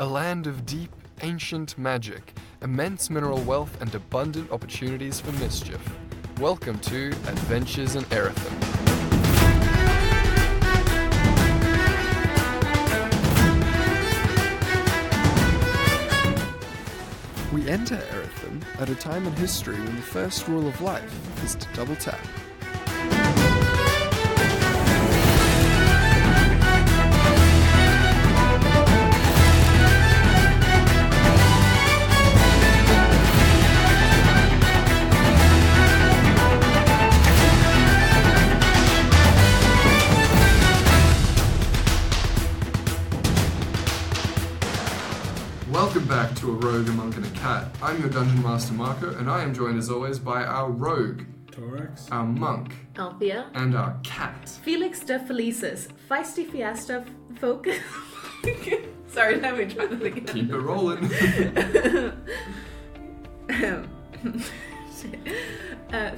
A land of deep, ancient magic, immense mineral wealth, and abundant opportunities for mischief. Welcome to Adventures in Erethin. We enter Erethin at a time in history when the first rule of life is to double tap. Welcome back to A Rogue, a Monk and a Cat. I'm your Dungeon Master Marco, and I am joined as always by our Rogue, Torax, our Monk, Althea, and our Cat. Felix de Felices, Feisty Fiesta Focus. Sorry, let me try that again. Keep it rolling.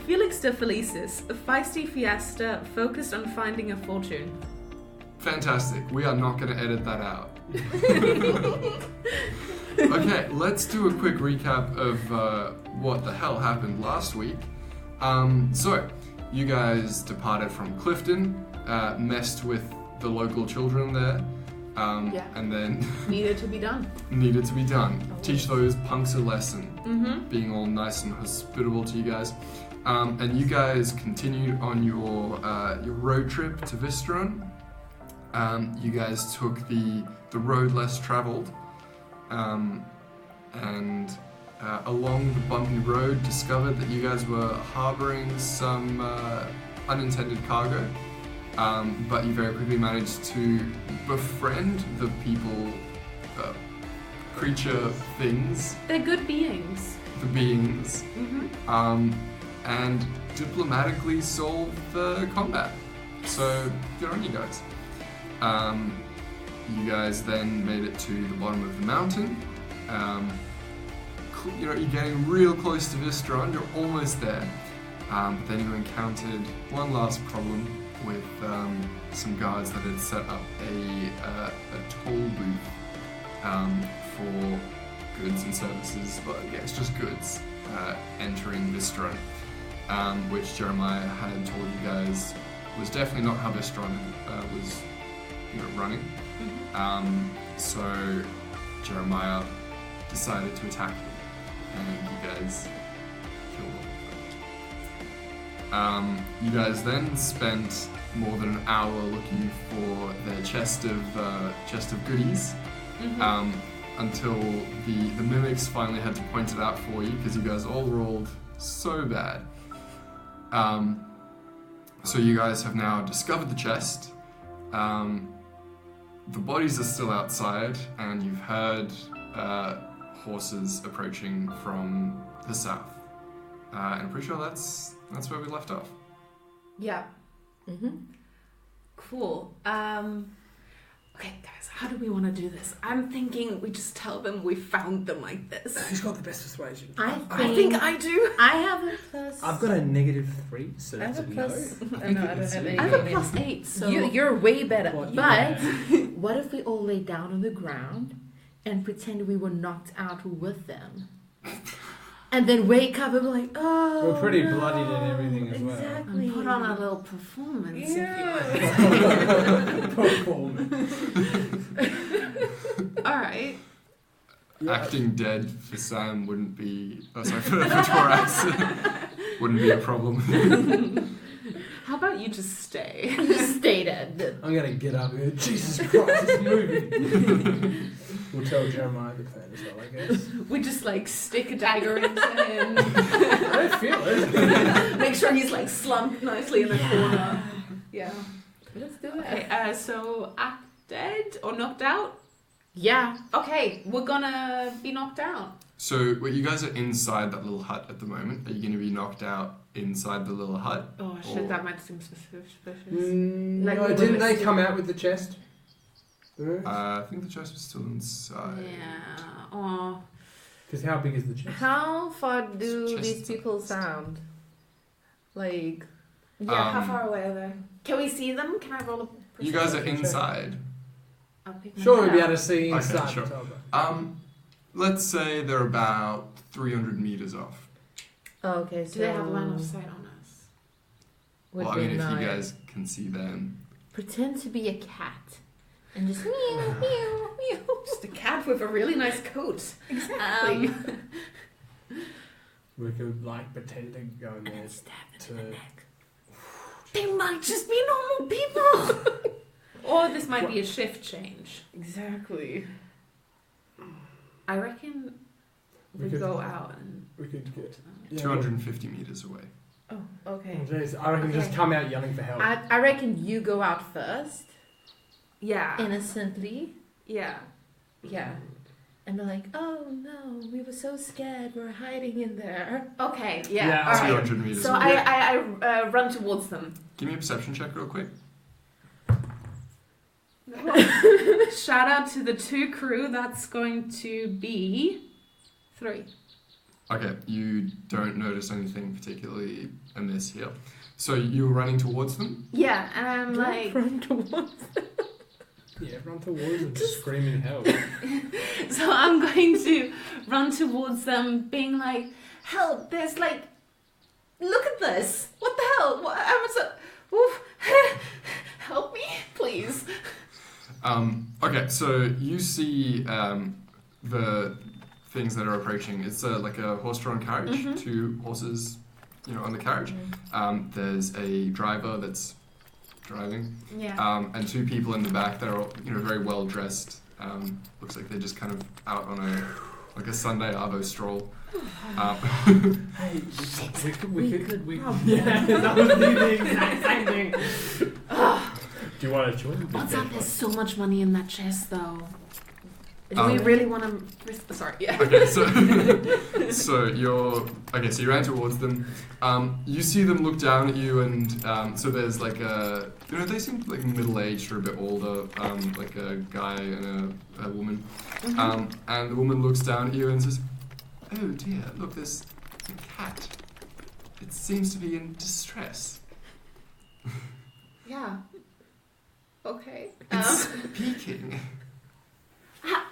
Felix de Felices, Feisty Fiesta focused on finding a fortune. Fantastic. We are not going to edit that out. Okay, let's do a quick recap of what the hell happened last week. So, you guys departed from Clifton, messed with the local children there, and then... Needed to be done. Teach those punks a lesson, Mm-hmm. being all nice and hospitable to you guys. And you guys continued on your road trip to Vystaron. You guys took the road less traveled, and along the bumpy road discovered that you guys were harboring some unintended cargo, but you very quickly managed to befriend the people, creature things, They're good beings. the beings, Mm-hmm. and diplomatically solve the combat. So good on you guys. You guys then made it to the bottom of the mountain. You're getting real close to Vystaron. You're almost there. But then you encountered one last problem with some guards that had set up a toll booth for goods and services. But yeah, it's just goods entering Vystaron, which Jeremiah had told you guys was definitely not how Vystaron was running. Mm-hmm. So Jeremiah decided to attack you, and you guys killed them. You guys then spent more than an hour looking for their chest of goodies, Mm-hmm. Until the mimics finally had to point it out for you because you guys all rolled so bad. So you guys have now discovered the chest. The bodies are still outside, and you've heard horses approaching from the south. And I'm pretty sure that's where we left off. Yeah. Mm-hmm. Cool. Okay, guys, how do we want to do this? I'm thinking we just tell them we found them like this. who's got the best persuasion? I think I do. I have a plus. I've got a -3, so I have that's a a plus. no. I know, I don't have any. I have a +8, so... You're way better. What, But what if we all lay down on the ground and pretend we were knocked out with them? And then wake up and be like, oh, We're pretty no. bloodied and everything as well. Exactly. Put on a little performance, if Performance. you All right. Acting dead for Sam wouldn't be... Oh, sorry, for Torax. Wouldn't be a problem. How about you just stay? Just stay dead. I'm gonna get up and go, Jesus Christ, it's moving. We'll tell Jeremiah the plan as well, I guess. We just stick a dagger into him. I don't feel it. Make sure he's slumped nicely in the corner. Yeah. Let's do it. Okay, so act dead or knocked out? Yeah. Okay, we're gonna be knocked out. So, wait, you guys are inside that little hut at the moment. Are you going to be knocked out inside the little hut? Oh shit, Or- that might seem suspicious. Like No, when didn't we they were come out with the chest? I think the chest was still inside. Yeah. Oh. Because how big is the chest? How far do Just- these people sound? Like, Yeah, how Um, far away are they? Can we see them? Can I roll a perception? You guys are inside. I'll pick my Sure, head we'll be up. able to see Okay, inside sure. the tower. Let's say they're about 300 meters off. Oh, okay, so Do they have line of sight on us? would Well, I mean, be if you nine. guys can see them. Pretend to be a cat and just meow, meow, meow. Just a cat with a really nice coat. Exactly. We could like pretend to go And there then stab to. them in the neck. They might just be normal people. Or this might be a shift change. Exactly. I reckon we could- go out and... We could get. Yeah, 250 meters away. Oh, okay. Oh, jeez. I reckon just Okay. come out yelling for help. I reckon you go out first, Yeah. innocently. Yeah. Yeah. And be like, oh no, we were so scared, we're hiding in there. Okay, yeah. Yeah, All right. 200 meters So away. I run towards them. Give me a perception check real quick. Shout out to the 2 crew. That's going to be 3. Okay, you don't notice anything particularly amiss here. So you're running towards them? Yeah, and I'm Don't like... run towards. Yeah, run towards and just screaming help. So I'm going to run towards them, being like, help, there's like... Look at this. What the hell? What, I'm so... Oof. Help me, please. Okay, so you see the things that are approaching. It's like a horse-drawn carriage, Mhm. 2 horses, on the carriage. There's a driver that's driving, Yeah. and 2 people in the back that are, very well dressed. Looks like they're just kind of out on a Sunday Arvo stroll. Hey, we could. probably. Yeah, that was the exact same thing. Do you want to join? What's up? There's so much money in that chest, though. Do Um, we really want to... Sorry, yeah. Okay, so so you ran towards them. You see them look down at you, and so there's like they seem like middle-aged or a bit older, like a guy and a woman. And the woman looks down at you and says, "Oh dear, look, there's a cat. It seems to be in distress. Yeah. Okay. It's speaking."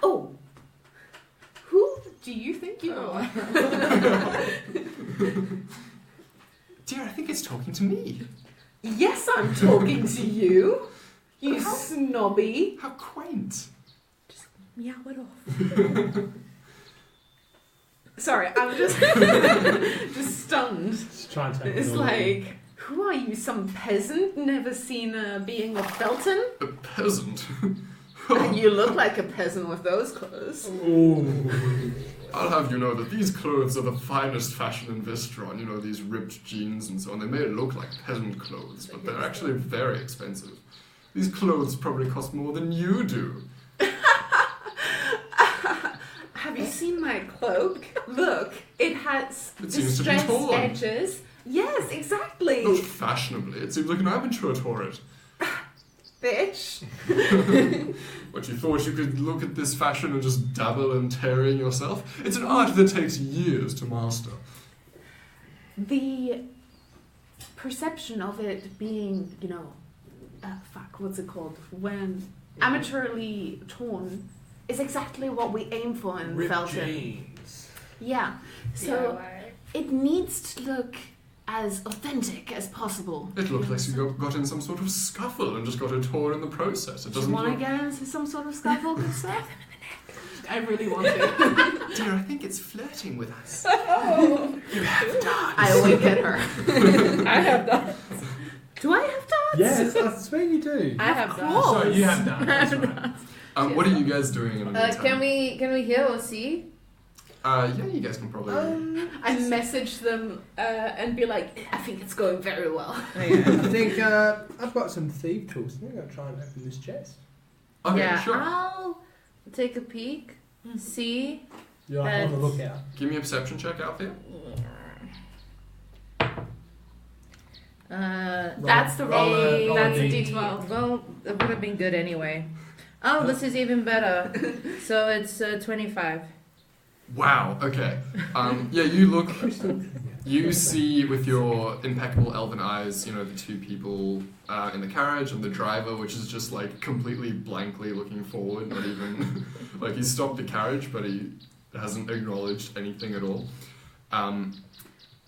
Oh. Who do you think you are? Dear, I think it's talking to me. Yes, I'm talking to you. You snobby. How quaint. Meow it off. Sorry, I'm just just stunned. Just try and take It's it all like, who are you? Some peasant? Never seen a being of Felton? A peasant. You look like a peasant with those clothes. Ooh. I'll have you know that these clothes are the finest fashion in Vystaron. These ripped jeans and so on. They may look like peasant clothes, but they're actually very expensive. These clothes probably cost more than you do. Have you seen my cloak? Look, it has It seems to be distressed torn. edges. Yes, exactly. Not fashionably. It seems like an amateur tore it. Bitch. What, you thought you could look at this fashion and just dabble in tearing yourself? It's an art that takes years to master. The perception of it being, what's it called? When amateurly torn is exactly what we aim for in Ripped Felton. jeans. Yeah. So it needs to look as authentic as possible. It looks like you got in some sort of scuffle and just got it torn in the process. It Do you doesn't want to look... get into some sort of scuffle, good sir? I really want to. Dear, I think it's flirting with us. You have done. I wink at her. I have done. Do I have dots? Yes, I swear you do. I have course. done. Sorry, you have done. That's right. What are you guys doing in the meantime? Can we heal or see? Yeah, you guys can probably... I message them and be like, I think it's going very well. Hey, I think I've got some thief tools. I think I'll try and open this chest. Okay, yeah, sure. I'll take a peek, see. You're like on the lookout. Give me a perception check out there. That's the roll a- roll a That's a D. D12. Well, it would have been good anyway. Oh, this is even better. So it's 25. Wow. Okay. Yeah, you look. You see with your impeccable elven eyes, the two people in the carriage and the driver, which is just like completely blankly looking forward, not even like he stopped the carriage, but he hasn't acknowledged anything at all.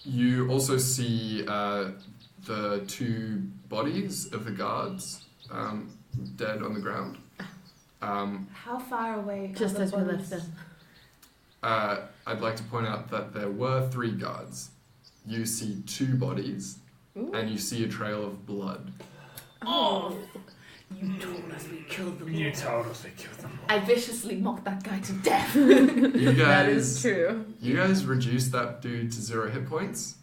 You also see the two bodies of the guards dead on the ground. How far away? Just are the as we bodies? left them. I'd like to point out that there were 3 guards. You see 2 bodies, and you see a trail of blood. Oh, you told us we killed them. You told us they killed them. I viciously mocked that guy to death. You That is guys, true. you guys reduced that dude to 0 hit points,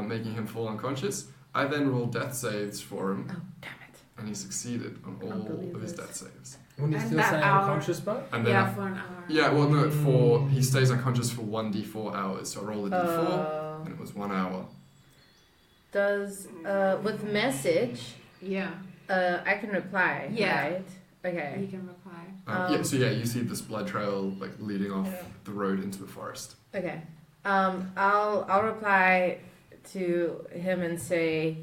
making him fall unconscious. I then rolled death saves for him, Oh, damn it. and he succeeded on Can't all believe of his this. death saves. When you And still that say hour- unconscious, but And then Yeah, for an hour. yeah, well no, he stays unconscious for 1d4 hours. So I rolled a d4, and it was 1 hour. Does with message Yeah, I can reply, Yeah. right? Okay. you can reply. Yeah, you see this blood trail like leading off Yeah. the road into the forest. Okay. I'll reply to him and say,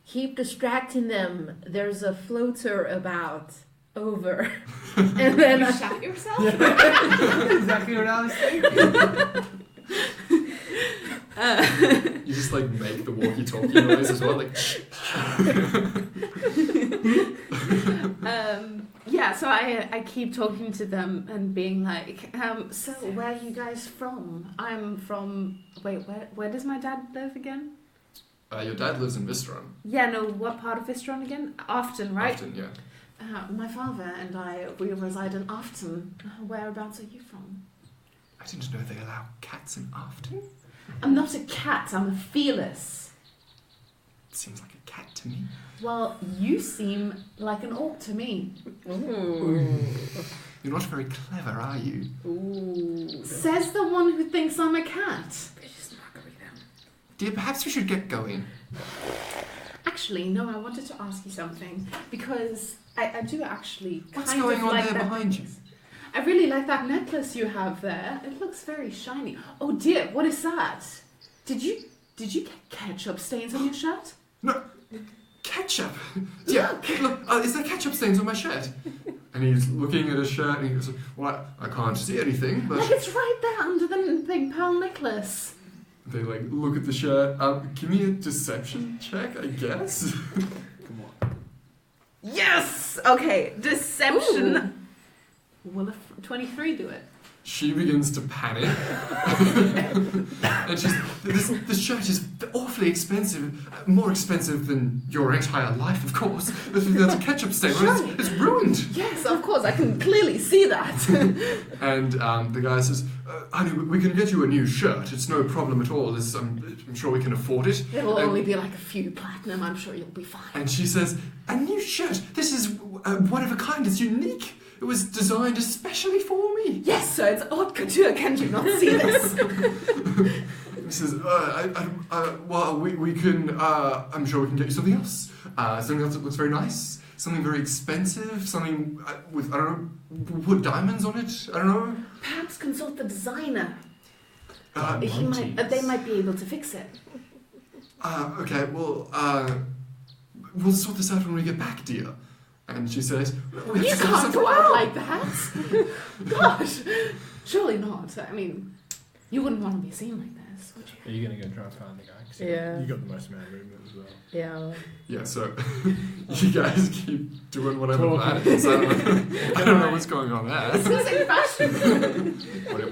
keep distracting them. There's a floater about. Over. And then You shot yourself? exactly what I was thinking. You just like make the walkie-talkie noise as well, like. Yeah, so I keep talking to them and being like, so where are you guys from? I'm from, wait, where does my dad live again? Your dad lives in Vystaron. Yeah, no, what part of Vystaron again? Afton, right? Often, yeah. My father and we reside in Afton. Whereabouts are you from? I didn't know they allow cats in Afton. I'm not a cat, I'm a Felix. It seems like a cat to me. Well, you seem like an orc to me. Ooh. You're not very clever, are you? Ooh. Says the one who thinks I'm a cat. Dear, perhaps we should get going. Actually, no, I wanted to ask you something because I do actually What's kind going of on like there that behind you? necklace. I really like that necklace you have there. It looks very shiny. Oh dear, what is that? Did you get ketchup stains on your shirt? No, ketchup. Yeah, look, is there ketchup stains on my shirt? And he's looking at his shirt and he goes, "Well, I can't see anything, but." Like it's right there under the big pearl necklace. They like look at the shirt. Give me a deception check, I guess. Come on. Yes. Okay, deception. Will a 23 do it? She begins to panic, and this shirt is awfully expensive, more expensive than your entire life, of course. That's a ketchup stain. Surely. It's ruined. Yes, of course. I can clearly see that. And the guy says, "Honey, we can get you a new shirt. It's no problem at all. I'm sure we can afford it." It'll And- only be like a few platinum. I'm sure you'll be fine. And she says, "A new shirt. This is one of a kind. It's unique. It was designed especially for me." Yes, sir. It's haute couture. Can you not see this? He says, "Well, we can. I'm sure we can get you something else. Something else that looks very nice. Something very expensive. Something with I don't know, put diamonds on it. I don't know." Perhaps consult the designer. Uh, They might be able to fix it. Okay. Well, we'll sort this out when we get back, dear. And she says, "We have You to sort can't this go out out now." like that. Gosh, surely not. I mean, you wouldn't want to be seen like this, would you? Are you going to go try and find the guy? 'Cause Yeah. You got the most amount of movement as well. Yeah. Yeah, so you guys keep doing whatever Talking. that is. I don't know what's going on there. This is in fashion.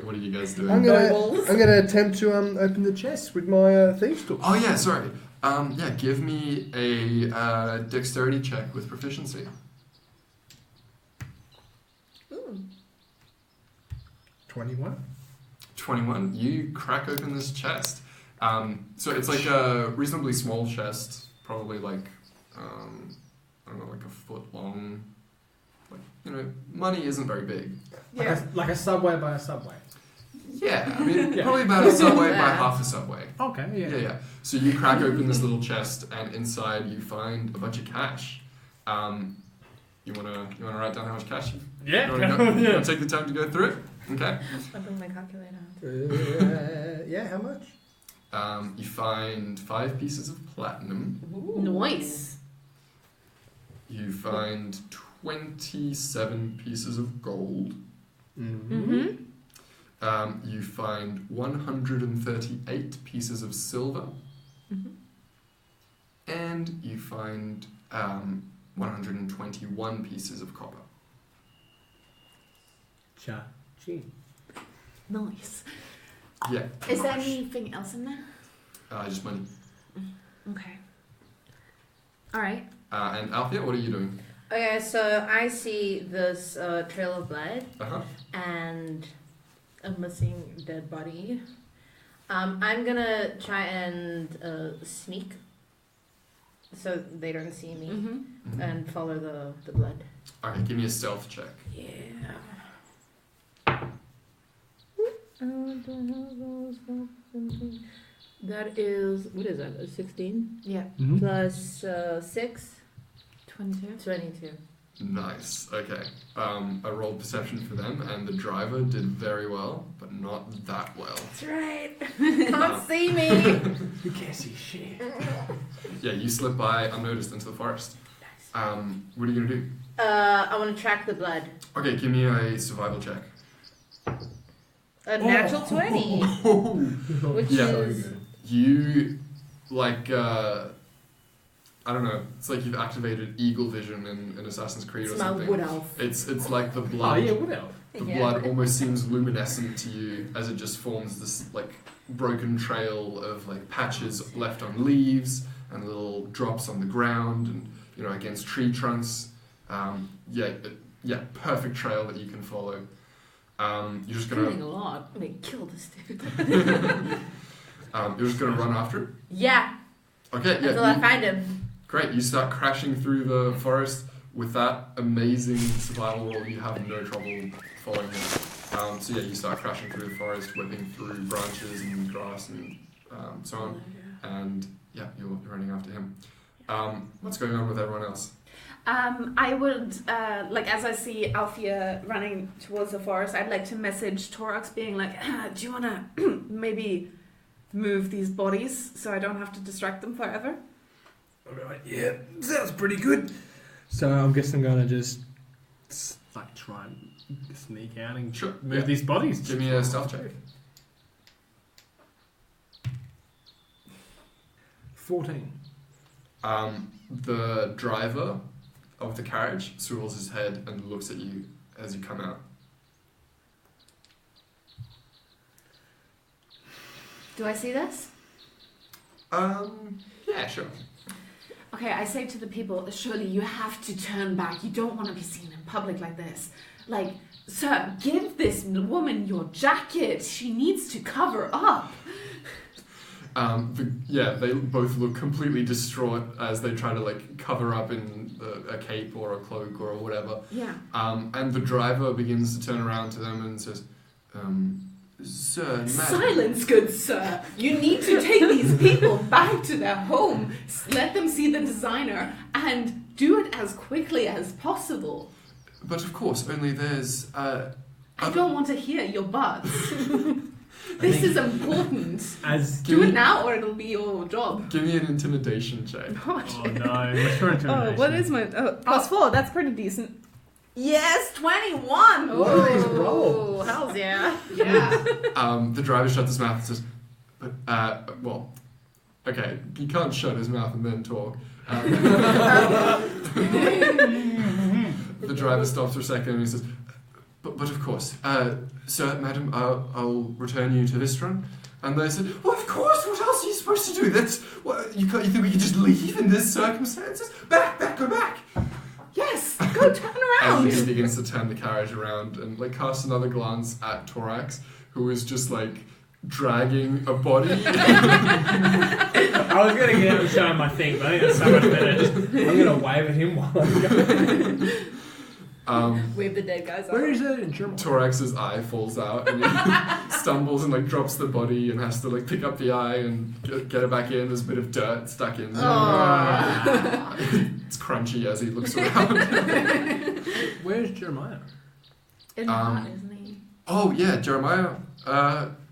What are you guys doing? I'm Nobles. gonna attempt to open the chest with my thieves tool. Oh yeah, sorry. Yeah, give me a dexterity check with proficiency. Ooh. 21. 21. You crack open this chest. So it's like a reasonably small chest, probably like I don't know, like a foot long. Like money isn't very big. Like a subway by a subway. Yeah, I mean Yeah. probably about a subway by Yeah. half a subway. Okay, yeah. Yeah. So you crack open this little chest, and inside you find a bunch of cash. You wanna write down how much cash? You Yeah. wanna take the time to go through it? Okay. I bring my calculator. Yeah, how much? You find 5 pieces of platinum. Nice. You find 27 pieces of gold. Mm-hmm. You find 138 pieces of silver. Mm-hmm. And you find 121 pieces of copper. Cha-ching. Nice. Yeah. Is there anything else in there? Just money. Okay. All right. And Althea, what are you doing? Okay, so I see this trail of blood Uh-huh. and a missing dead body. I'm gonna try and sneak so they don't see me Mm-hmm. and follow the blood. Okay, give me a stealth check. Yeah. That is, what is that, a 16? Yeah. Mm-hmm. Plus 6? 22. 22. Nice. Okay. I rolled perception for them, and the driver did very well, but not that well. That's right. Can't see me. You can't see shit. Yeah, you slip by unnoticed into the forest. What are you gonna do? I want to track the blood. Okay, give me a survival check. A natural 20. Which Yeah. is... You, like, I don't know. It's like you've activated eagle vision in Assassin's Creed or It's my something. wood elf. It's like the Oh, blood. yeah, what else? The Yeah. blood almost seems luminescent to you as it just forms this like broken trail of like patches left on leaves and little drops on the ground and against tree trunks. Perfect trail that you can follow. You're just Killing gonna a lot. I mean, kill this dude. you're just gonna run after it. Yeah. Okay, yeah. Until I find him. Great, you start crashing through the forest with that amazing survival roll. You have no trouble following him. You start crashing through the forest, whipping through branches and grass and so on. And yeah, you're running after him. What's going on with everyone else? I would, as I see Althea running towards the forest, I'd like to message Torax being like, do you want to maybe move these bodies so I don't have to distract them forever? I'll be like, yeah, sounds pretty good. So I'm guessing I'm gonna just try and sneak out and Sure. move these bodies. Give me a stealth check. 14. The driver of the carriage swivels his head and looks at you as you come out. Do I see this? Yeah, sure. Okay, I say to the people, surely you have to turn back. You don't want to be seen in public like this. Like, sir, give this woman your jacket. She needs to cover up. They both look completely distraught as they try to cover up in a cape or a cloak or whatever. Yeah. And the driver begins to turn around to them and says, "Sir, madam." Silence, good sir. You need to take these people back to their home. Let them see the designer and do it as quickly as possible. But of course, only there's. I don't want to hear your buts. This is important. Do it now or it'll be your job. Give me an intimidation check. Oh no, what's your intimidation? what is my... +4, that's pretty decent. Yes, 21! Nice roll. Oh, hells yeah. Yeah. The driver shuts his mouth and says, okay, he can't shut his mouth and then talk. The driver stops for a second and he says, but of course, sir, madam, I'll return you to Vystaron. And they said, well, of course, what else are you supposed to do? You think we can just leave in this circumstances? Back, go back! Yes, go turn And around. he begins to turn the carriage around and casts another glance at Torax, who is just dragging a body. I was gonna get out and show him my thing, but I think that's so much better. I'm gonna wave at him while I'm going. Wave the dead guys off. Where is it in German? Torax's eye falls out and he stumbles and drops the body and has to pick up the eye and get it back in. There's a bit of dirt stuck in there. It's crunchy as he looks around. Where's Jeremiah? In the heart, isn't he? Oh yeah, Jeremiah.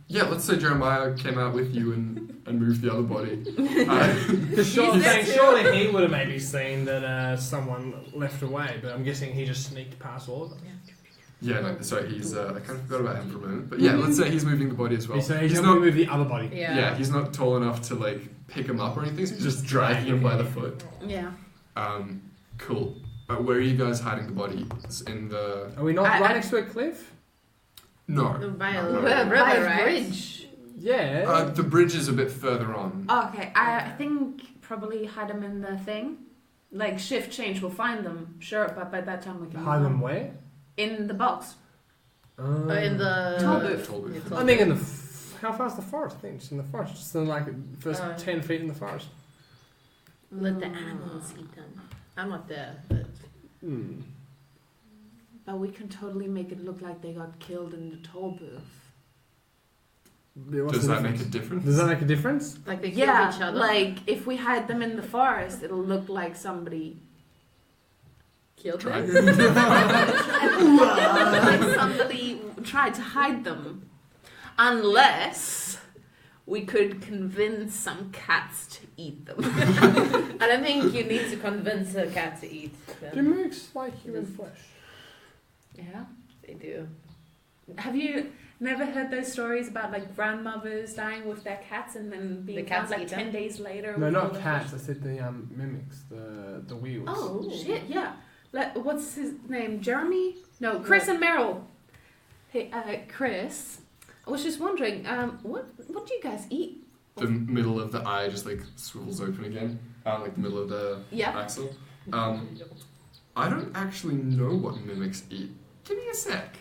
Yeah, let's say Jeremiah came out with you and moved the other body. Surely he would have maybe seen that someone left away, but I'm guessing he just sneaked past all of them. Yeah, no, sorry, he's. I kind of forgot about him for a moment, but yeah, let's say he's moving the body as well. So he's He's not not. move the other body. Yeah, he's not tall enough to like pick him up or anything. So he's just dragging him by the foot. Yeah. Cool. Where are you guys hiding the body? It's in the. Are we not right next to a cliff? No. By a No, no. river, right? Bridge. Yeah. The bridge is a bit further on. Okay, I think probably hide them in the thing. Like shift change, we'll find them, sure, but by that time we can Hide them where? in the box. In the Toll booth. I think in the. How far's the forest? I think it's in the forest. Just in like first 10 feet in the forest. Let the animals eat them. I'm not there, but But we can totally make it look like they got killed in the toll booth. Does that make a difference? Does that make a difference? like they kill Yeah, each other. like if we hide them in the forest, it'll look like somebody killed Tried. them. like somebody tried to hide them. Unless we could convince some cats to eat them. I don't think you need to convince a cat to eat Do them. mooks like human flesh? Yeah. They do. Have you never heard those stories about like grandmothers dying with their cats and then being The cats found like eat them? 10 days later? No, with all not the cats. I said the mimics, the wheels. Oh shit! Yeah. What's his name? Jeremy? No, Chris and Meryl. Hey, Chris. I was just wondering, what do you guys eat? The middle of the eye just like swivels open again, like the middle of the Yeah. axle. I don't actually know what mimics eat. Give me a sec.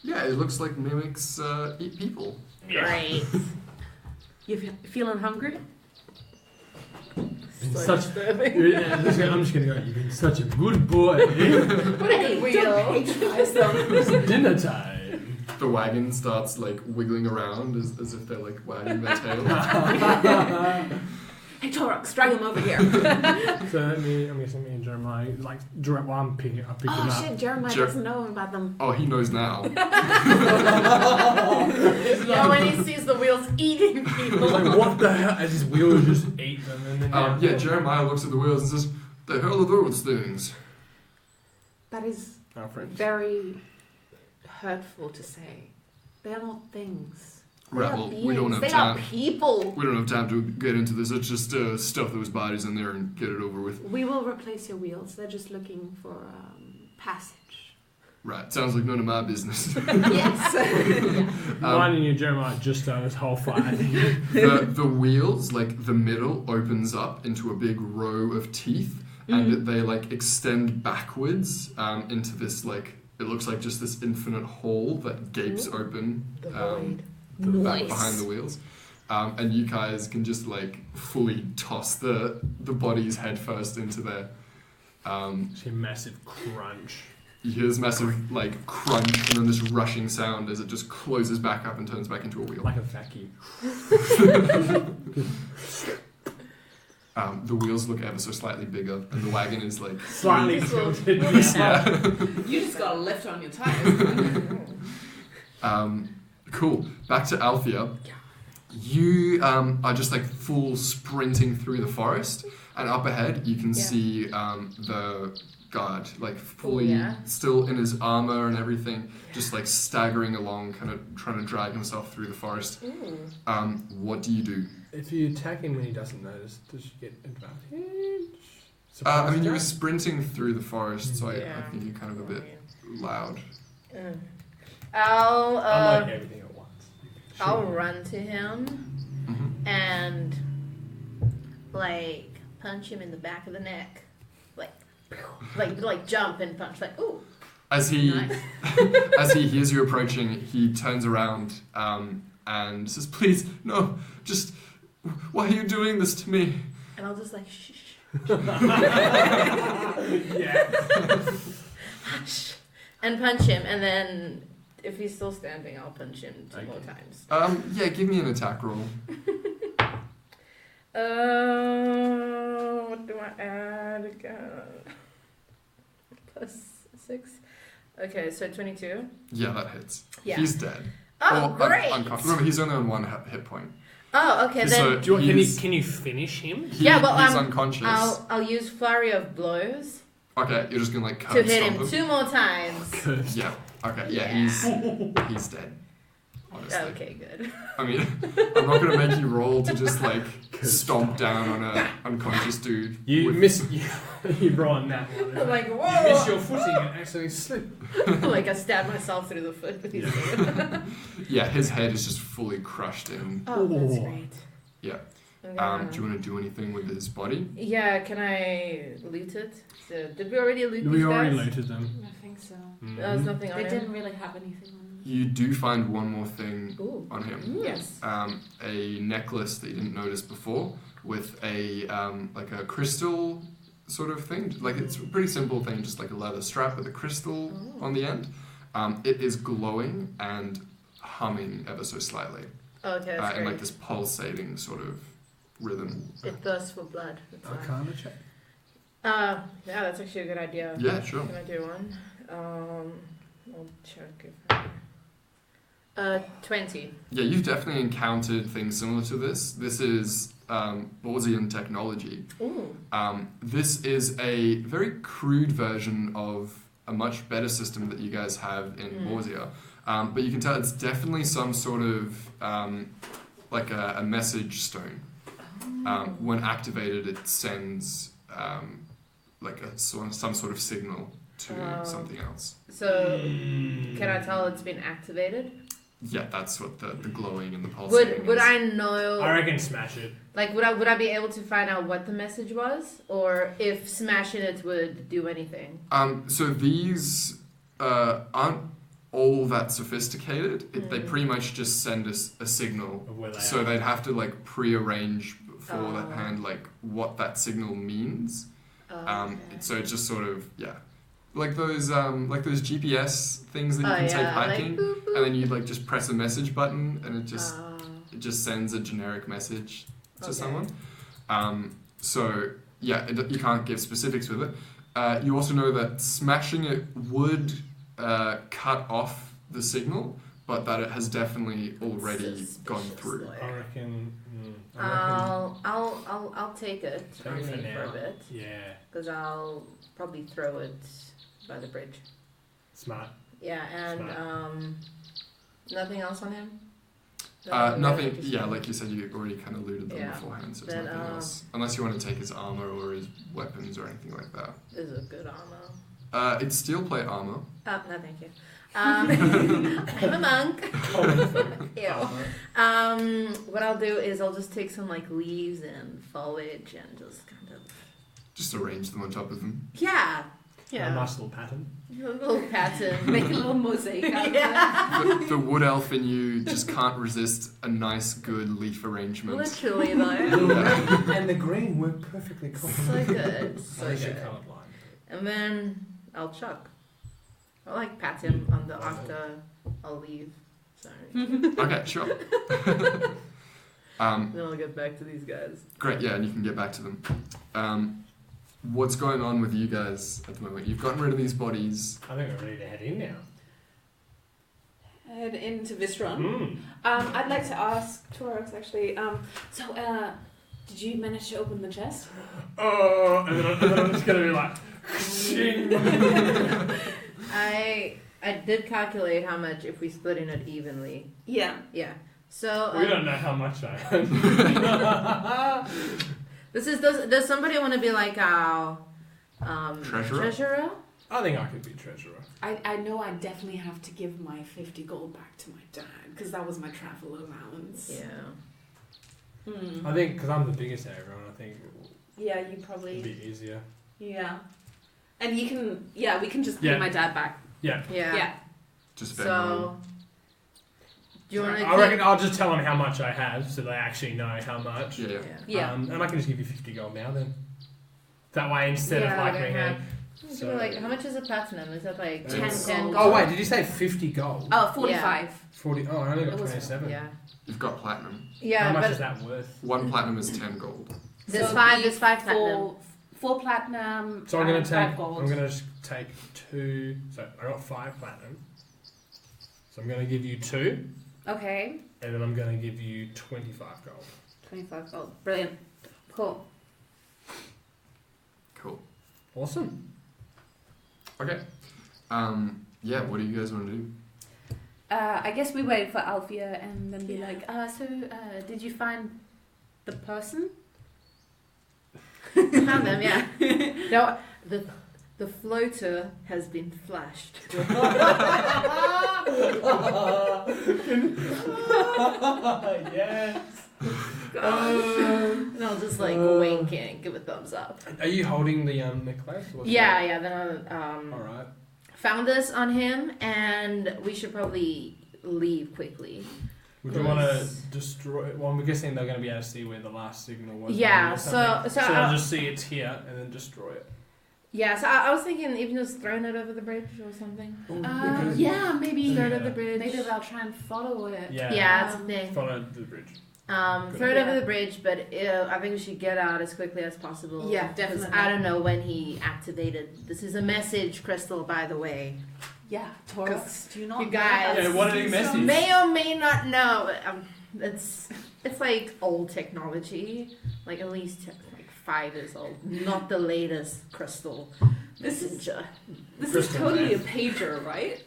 Yeah, it looks like mimics eat people. Right. You feeling hungry? Such. I'm just gonna go. You've been such a good boy. What a wheel. It's dinner time. The wagon starts like wiggling around as if they're like wagging their tail. Hey, Torok, drag him over here. So I'm guessing me and Jeremiah, like, while I'm picking them Oh up. shit, Jeremiah doesn't know about them. Oh, he knows now. Yeah, when he sees the wheels eating people. Like, what the hell? As his wheels just eat them, and then Yeah, Jeremiah looks at the wheels and says, "The hell are those things?" That is our friends. very hurtful to say. They're not things. Right, well, we don't have They time. are people. We don't have time to get into this. Let's just stuff those bodies in there and get it over with. We will replace your wheels. They're just looking for passage. Right, sounds like none of my business. Yes. Mine and you, Jeremiah, just started this whole fight. The wheels, like the middle, opens up into a big row of teeth, and they like extend backwards into this like it looks like just this infinite hole that gapes open. The void. Back behind the wheels, and you guys can just like fully toss the bodies head first into there. It's a massive crunch. You hear this massive like crunch, and then this rushing sound as it just closes back up and turns back into a wheel. Like a vacuum. The wheels look ever so slightly bigger, and the wagon is like Slightly tilted. Yeah. You just got a lift on your tires. Cool. Back to Althea. You are just like full sprinting through the forest, and up ahead you can see the guard, like fully still in his armor and everything, just like staggering along, kind of trying to drag himself through the forest. What do you do? If you attack him when he doesn't notice, does he get advantage? I mean, you were sprinting through the forest, so I Yeah. think you're kind of a bit loud. I'll I like everything at once. I'll run to him Mm-hmm. and like punch him in the back of the neck, like jump and punch, like ooh. As he Nice. as he hears you approaching, he turns around and says, "Please, no, just why are you doing this to me?" And I'll just like shh. Yeah. Hush. And punch him, and then if he's still standing, I'll punch him two more times. Yeah, give me an attack roll. What do I add again? +6. Okay, so 22. Yeah, that hits. Yeah. He's dead. Oh, great. Remember, he's only on 1 hit point. Oh, okay, So then. Do you want, he's- can you finish him? Yeah, well, he's unconscious. I'll use flurry of blows Okay, you're just gonna like to curb hit stomp him 2 more times. Good. Yeah. Okay. Yeah, Yeah. he's dead. Honestly. Okay, good. I mean, I'm not gonna make you roll to just like stomp down on a unconscious dude. You with- miss. You roll that one. I'm like, You whoa! miss your footing and accidentally slip. Like I stabbed myself through the foot with his sword. Yeah, his head is just fully crushed in. Oh, that's Oh. great. Yeah. I'm Do you want to do anything with his body? Yeah, can I loot it? So, did we already loot We these already guys? looted them. I think so. There's nothing on They him. didn't really have anything on them. You do find one more thing Ooh. on him. Yes. A necklace that you didn't notice before with a like a crystal sort of thing. Like it's a pretty simple thing, just like a leather strap with a crystal on the end. It is glowing and humming ever so slightly. Okay, that's In great. like this pulsating sort of rhythm. It thirsts for blood. That's why. Arcana check. Yeah, that's actually a good idea. Yeah, sure. Can I do one? I'll check if 20. Yeah, you've definitely encountered things similar to this. This is Borsian technology. Ooh. This is a very crude version of a much better system that you guys have in Borsia. But you can tell it's definitely some sort of like a message stone. When activated, it sends like some sort of signal to something else. So, can I tell it's been activated? Yeah, that's what the glowing and the pulsating Would is. I know? I reckon smash it. Like, would I be able to find out what the message was, or if smashing it would do anything? So these aren't all that sophisticated. They pretty much just send us a signal. Of where they So are. they'd have to like pre-arrange beforehand like what that signal means. So it's just sort of like those GPS things that you can take hiking, like, boop, boop. and then you like just press a message button and it just sends a generic message to someone. So you can't give specifics with it. You also know that smashing it would cut off the signal, but that it has definitely already gone through. I reckon. I'll take it Take on it for me for now. a bit, Yeah, because I'll probably throw it by the bridge. smart. Yeah, and Smart. nothing else on him. Nothing. Yeah, like you said, you already kind of looted them Yeah. beforehand, so there's Then, nothing else. Unless you want to take his armor or his weapons or anything like that. This is a good armor. It's steel plate armor. No, thank you. I'm a monk. Ew. What I'll do is I'll just take some like leaves and foliage and just kind of Just arrange them on top of him. A nice little pattern. a little pattern. Make a little mosaic out of it. The wood elf in you just can't resist a nice, good leaf arrangement. Literally though. And the green worked perfectly. So good. So Unless you're good. colorblind. And then I'll chuck. I'll like pat him on the after I'll leave. Sorry. Okay, sure. Then I'll get back to these guys. Great, yeah, and you can get back to them. What's going on with you guys at the moment? You've gotten rid of these bodies. I think we're ready to head in now. Head into Vystaron. Mm. I'd like to ask Torox actually. Did you manage to open the chest? Oh, and then I'm just gonna be like, I did calculate how much if we split in it evenly. Yeah. Yeah. So we don't know how much I am. does somebody want to be like our treasurer? I think I could be treasurer. I know I definitely have to give my 50 gold back to my dad because that was my travel allowance. Yeah. I think because I'm the biggest out of everyone, I think Yeah, you it'd probably. be easier. Yeah. And you can. Yeah, we can just pay my dad back. Yeah. Yeah. Yeah. Just spend So do you want to? I reckon I'll just tell them how much I have, so they actually know how much. Yeah. Yeah. And I can just give you 50 gold now then. That way, instead of like being a. So, like, how much is a platinum? Is that like 10 It's- gold? Oh wait, did you say 50 gold? Oh, 45. 40. Oh, I only got It was- 27. Yeah. You've got platinum. Yeah, How much but is that worth? 1 platinum is 10 gold. there's So five. it'd There's be 5 platinum. 4 platinum. So I'm gonna and take. 5 gold. I'm gonna just take 2. So I got 5 platinum. So I'm gonna give you 2, Okay. and then I'm gonna give you 25 gold. 25 gold. Brilliant. Cool. Cool. Awesome. Okay. Yeah, what do you guys want to do? I guess we wait for Alfia and then be like, did you find the person? Found them, yeah. No, the floater has been flashed. Yes. And I'll just like wink and give a thumbs up. Are you holding the necklace? What's Yeah. Then All right. found this on him, and we should probably leave quickly. Would you want to destroy? Well, I'm guessing they're going to be able to see where the last signal was. Yeah, or so something. I'll I'll just see it's here and then destroy it. Yeah, so I was thinking even just throwing it over the bridge or something. Yeah, maybe. Throw it over the bridge. Maybe they'll try and follow it. Yeah, it's a thing. Follow the bridge. Throw it over the bridge, but I think we should get out as quickly as possible. Yeah, 'Cause definitely. I don't know when he activated. This is a message crystal, by the way. Yeah, Taurus, do you not you know guys- how Yeah, what did he to message? use May or may not know. It's like old technology, like at least like 5 years old. Not the latest crystal messenger. This is Crystal totally man. a pager, right?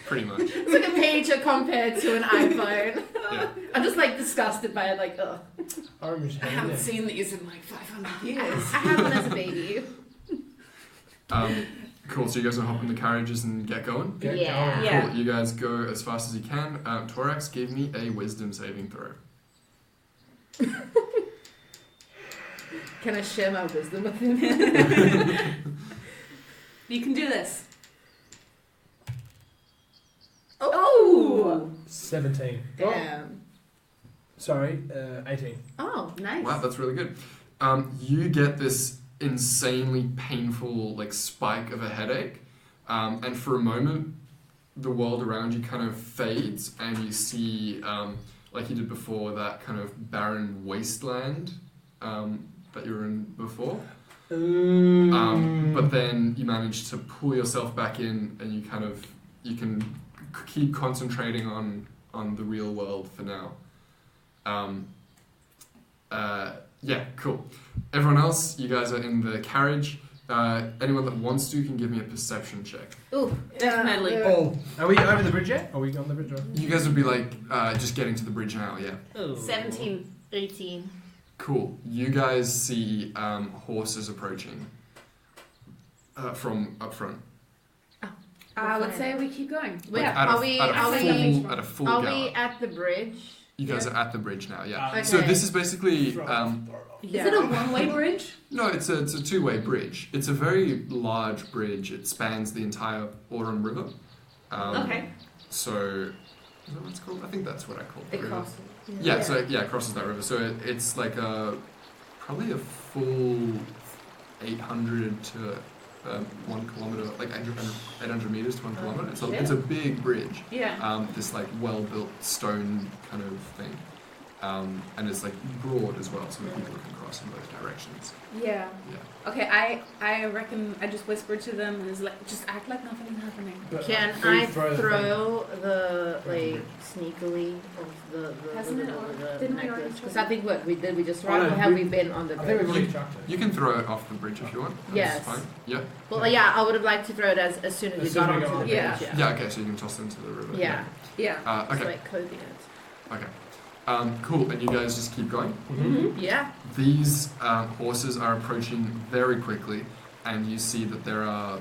Pretty much. It's like a pager compared to an iPhone. Yeah. I'm just like disgusted by it. Like, ugh. Orange I hand. haven't seen these in like 500 years. I had one as a baby. Cool, so you guys will hop in the carriages and get going? Get Yeah. going. Yeah. Cool, you guys go as fast as you can. Torax, give me a wisdom saving throw. Can I share my wisdom with him? You can do this. Oh! 17. Damn. Sorry, 18. Oh, nice. Wow, that's really good. You get this insanely painful like spike of a headache, and for a moment the world around you kind of fades and you see like you did before, that kind of barren wasteland that you were in before, but then you manage to pull yourself back in and you can keep concentrating on the real world for now. Yeah, cool. Everyone else, you guys are in the carriage. Anyone that wants to can give me a perception check. Ooh, Definitely. Oh, are we over the bridge yet? Are we on the bridge? You guys would be like just getting to the bridge now, yeah. 17. 18. Cool. You guys see horses approaching from up front. I would say we keep going. Wait, Yeah. At are a full we gallop. at the bridge? You guys are at the bridge now, yeah. Okay. So this is basically Is it a one-way bridge? no, it's a two-way bridge. It's a very large bridge. It spans the entire Autumn River. Okay. So is that what it's called? I think that's what I call it. It crosses. Yeah, so it crosses that river. So it's like probably a full 800 to 1 kilometer, like 800 meters to 1 kilometer. It's a big bridge. Yeah. This like well-built stone kind of thing, and it's like broad as well, so that people can cross in both directions. Yeah. Yeah. Okay, I reckon I just whispered to them and was like, just act like nothing is happening. Can I throw the like sneakily of the Hasn't it already- didn't we already necklace? Because try? I think what we did, we just Oh, ran, no, or have we- we been on the I think we've bridge? already chucked it. You can throw it off the bridge if you want. That's Yes. fine. Yeah. Well, yeah, I would have liked to throw it as soon as As we soon got as we onto got the on. bridge. Yeah. Okay, so you can toss it into the river. Yeah. Yeah. It's Okay. like coding it. Okay. Cool. And you guys just keep going. Mm-hmm. Yeah. These horses are approaching very quickly, and you see that there are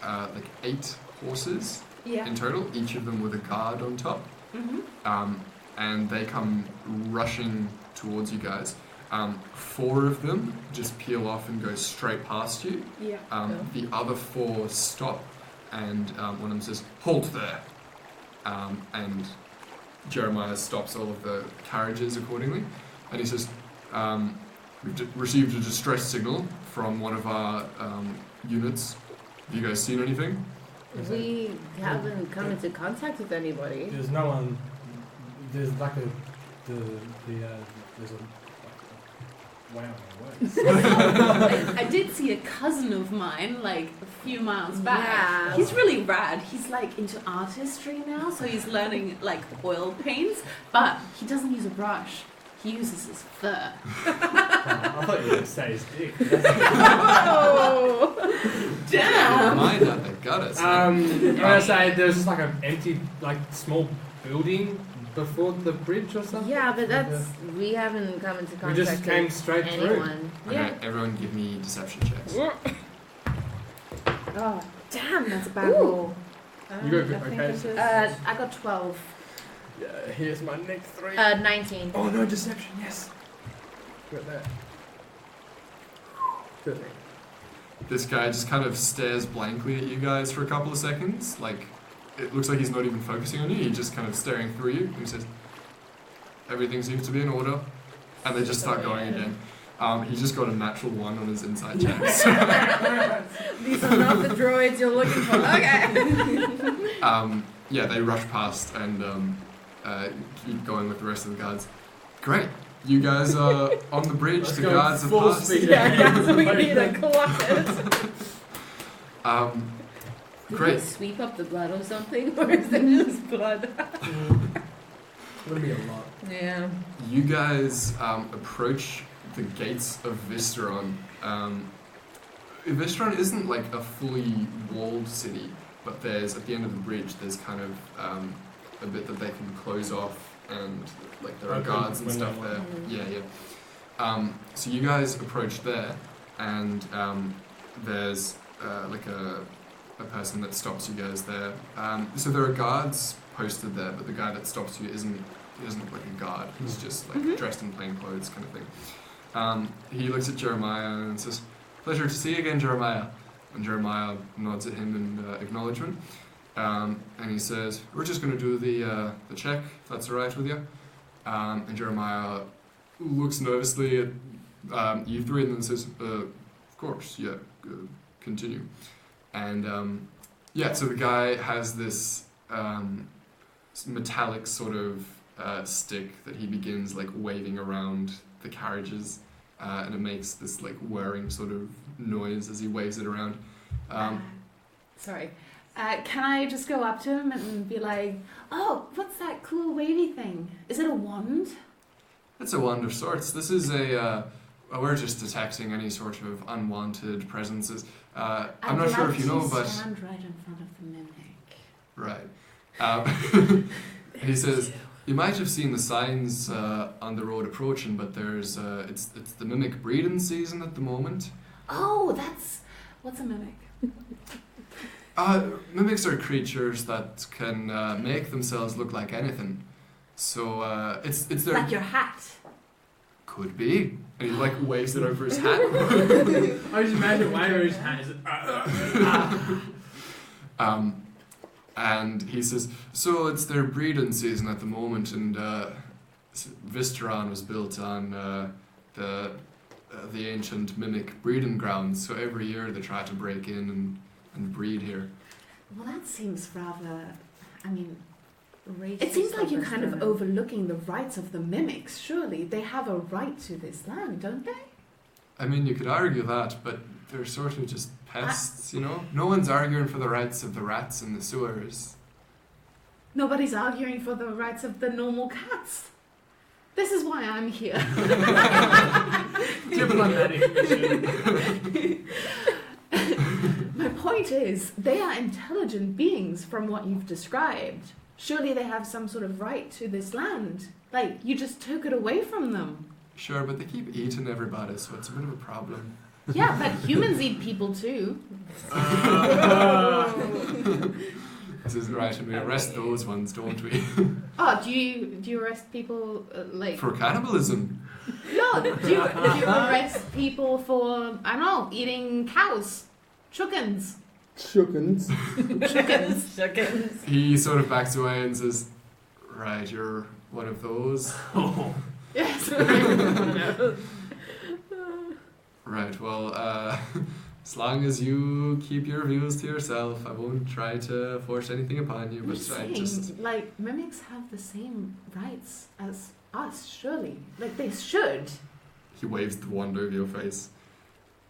like 8 horses Yeah. in total, each of them with a guard on top. Mm-hmm. And they come rushing towards you guys. 4 of them just peel off and go straight past you. Yeah. The other 4 stop, and one of them says, "Halt there!" And Jeremiah stops all of the carriages accordingly, and he says, "We've received a distress signal from one of our units. Have you guys seen anything?" We haven't come into contact with anybody. There's no one. There's like there's a Wow, what? I did see a cousin of mine like a few miles back. Yeah. He's really rad. He's like into artistry now, so he's learning like oil paints, but he doesn't use a brush. He uses his fur. I thought you were going to say his dick. Oh, damn! Mind that they got it. I'm gonna say there's just like an empty, like small building before the bridge or something. Yeah, but we haven't come into We contact just came with straight through. anyone. Okay, everyone give me deception checks. Oh, damn, that's a bad Ooh. roll. You go, I think okay. it is. I got 12. Yeah, here's my next 3. 19. Oh no, deception, yes. Got that. 13. This guy just kind of stares blankly at you guys for a couple of seconds. Like, it looks like he's not even focusing on you. He's just kind of staring through you. He says, everything seems to be in order. And they just start going again. He just got a natural 1 on his inside check. So, These are not the droids you're looking for. Okay. yeah, they rush past and keep going with the rest of the guards. Great. You guys are on the bridge. Let's the go guards are full past. speed. Yeah, we need a clock it. Did Great. we sweep up the blood or something, or is there just blood? It'll be a lot. Yeah. You guys approach the gates of Vystaron. Vystaron isn't like a fully walled city, but there's at the end of the bridge there's kind of a bit that they can close off, and like there are Okay, guards and window stuff there. one. Yeah. So you guys approach there, and there's like a person that stops you guys there. So there are guards posted there, but the guy that stops you he doesn't look like a guard. He's just like dressed in plain clothes kind of thing. He looks at Jeremiah and says, "Pleasure to see you again, Jeremiah." And Jeremiah nods at him in acknowledgement. And he says, "We're just going to do the check, if that's all right with you." And Jeremiah looks nervously at you three and then says, "Of course, yeah, continue." And yeah, so the guy has this metallic sort of stick that he begins like waving around the carriages, and it makes this like whirring sort of noise as he waves it around. Sorry. Can I just go up to him and be like, "Oh, what's that cool wavy thing? Is it a wand?" It's a wand of sorts. This is we're just detecting any sort of unwanted presences. I'm not sure if you know, but stand right in front of the mimic. right. He says, "You might have seen the signs on the road approaching, but there's it's the mimic breeding season at the moment." Oh, what's a mimic? Mimics are creatures that can make themselves look like anything. So it's their Like your hat. could be, and he like waves it over his hat. I just imagine waving his hand is. And he says, "So it's their breeding season at the moment, and Vystaron was built on the ancient mimic breeding grounds. So every year they try to break in and breed here." Well, that seems rather. I mean, Racist it seems like you're of kind of Vystaron. overlooking the rights of the mimics. Surely they have a right to this land, don't they? I mean, you could argue that, but they're sort of just pests, you know? No one's arguing for the rights of the rats in the sewers. Nobody's arguing for the rights of the normal cats. This is why I'm here. Diplomatic mission. My point is, they are intelligent beings from what you've described. Surely they have some sort of right to this land. Like, you just took it away from them. Sure, but they keep eating everybody, so it's a bit of a problem. Yeah, but humans eat people too. This is right, and we arrest those ones, don't we? Oh, do you arrest people like? For cannibalism. No, do you arrest people for I don't know eating cows, chickens, Shookens. chickens? He sort of backs away and says, "Right, you're one of those." Yes. Right, well, as long as you keep your views to yourself, I won't try to force anything upon you, I'm but just I saying, just... like mimics have the same rights as us, surely. Like they should. he waves the wand over your face.